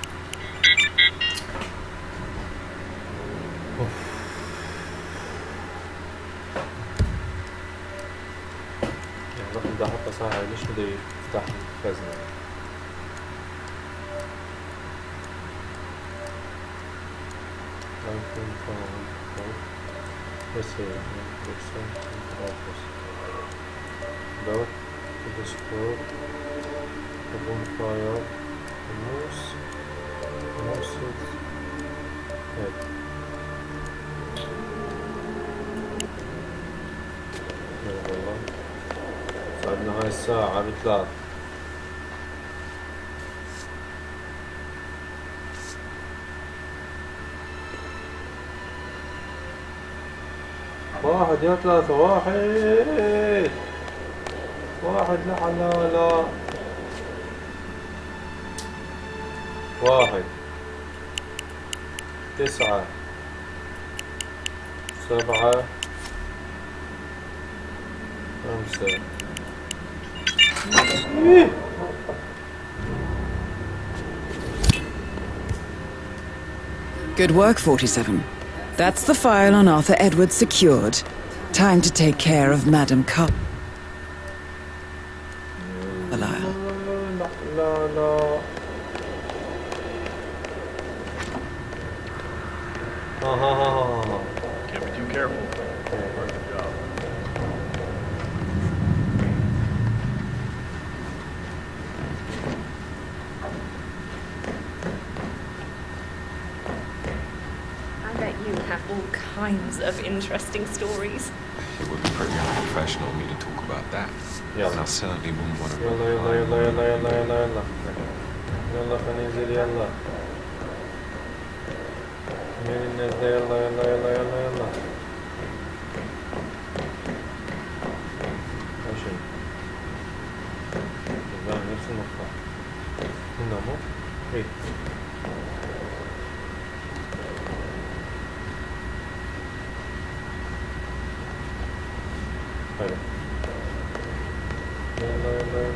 بدي احطها ساعة ليش بده يفتح الخزنة بس دوت الديسكور البونفاير الموس هيك والله صعدنا هاي الساعة ب3 1 يا 3 1 لا 1 9 7 5 1 Good work, 47. That's the file on Arthur Edwards secured. Time to take care of Madame Carlyle. Can't be too careful. Part of the job. I bet you have all kinds of interesting stories. It would be pretty unprofessional of me to talk about that. Yeah. And I certainly wouldn't want to. يلا يلا يلا يلا يلا يلا يلا يلا خلينا ننزل يلا مين الناس ده يلا يلا يلا يلا يلا ماشي يبقى نفس النقطة هنا مو ايه حلو يلا يلا يلا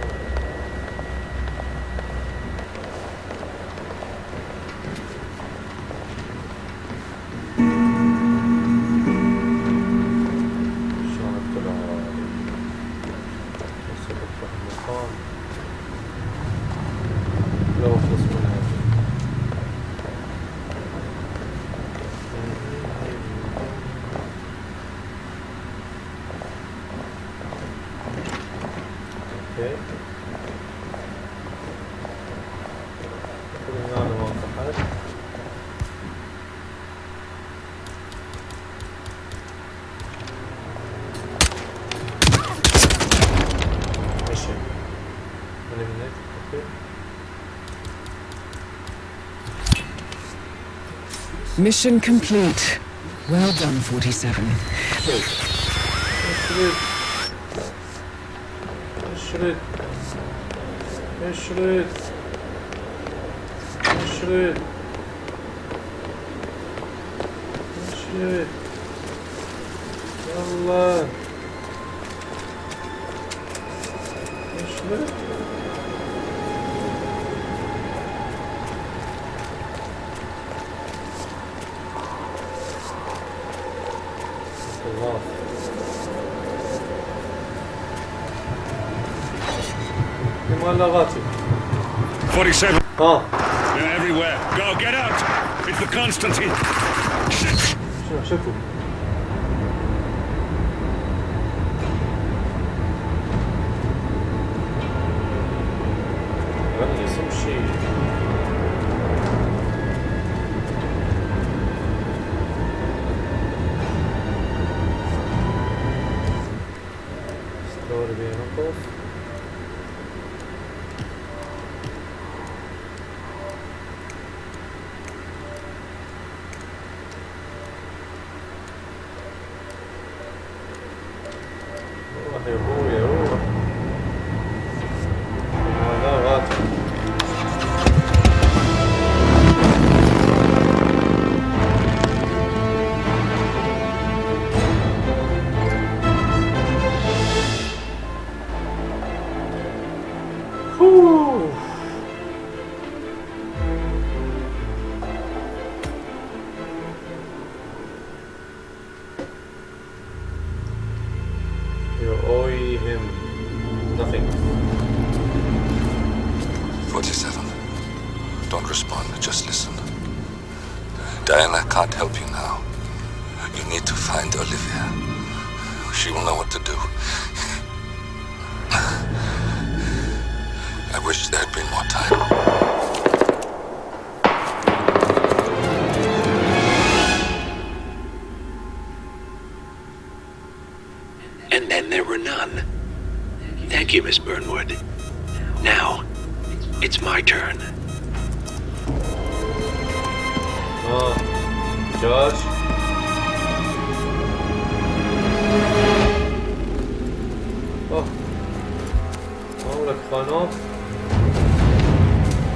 Mission complete. Well done, 47. اشرد اشرد اشرد اشرد يلا اشرد خلاص مبلغاتي 47. اه They're everywhere. Go, get out! It's the Constantine. شوفوا غني اسم شيء ستور بينقص روح يا ابويا روح هذا غاتي You owe him nothing. 47. Don't respond, just listen. Diana can't help you now. You need to find Olivia. She will know what to do. I wish there had been more time. And then there were none. Thank you, Miss Burnwood. Now, it's my turn. Josh. لك خانات.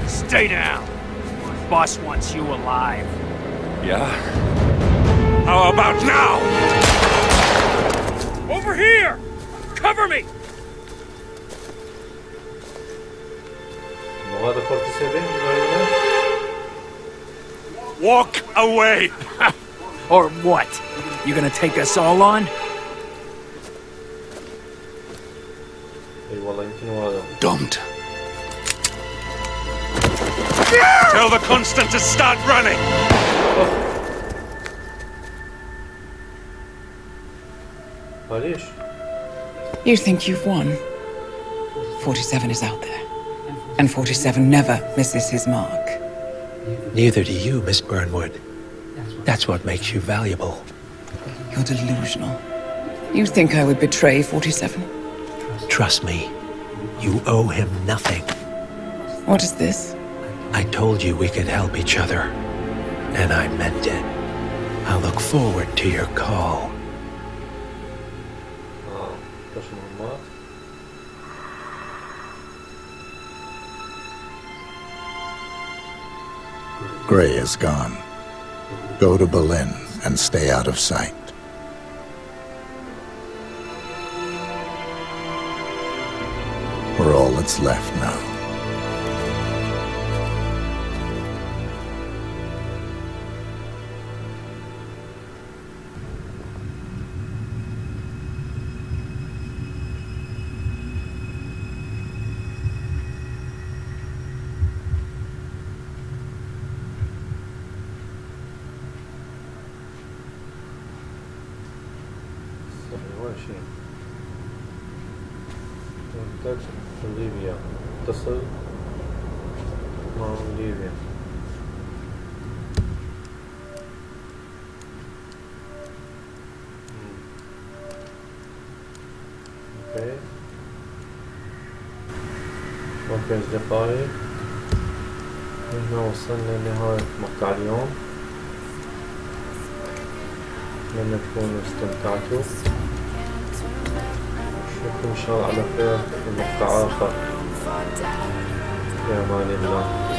Stay down. Boss wants you alive. Yeah? How about now? Over here! Cover me! وهذا 47 ولا Walk away! Or what? You gonna take us all on? Don't. Tell the Constant to start running! You think you've won? 47 is out there. And 47 never misses his mark. Neither do you, Miss Burnwood. That's what makes you valuable. You're delusional. You think I would betray 47? Trust me, you owe him nothing. What is this? I told you we could help each other, and I meant it. I look forward to your call. Gray is gone. Go to Berlin and stay out of sight. We're all that's left now. ليبيا اتصل مع ليبيا اوكي أصدقائي هنا وصلنا لنهاية مقطع اليوم. أتمنى تكونوا استمتعتوا. نشوفكم إن شاء الله على خير في مقطع آخر. في أمان الله.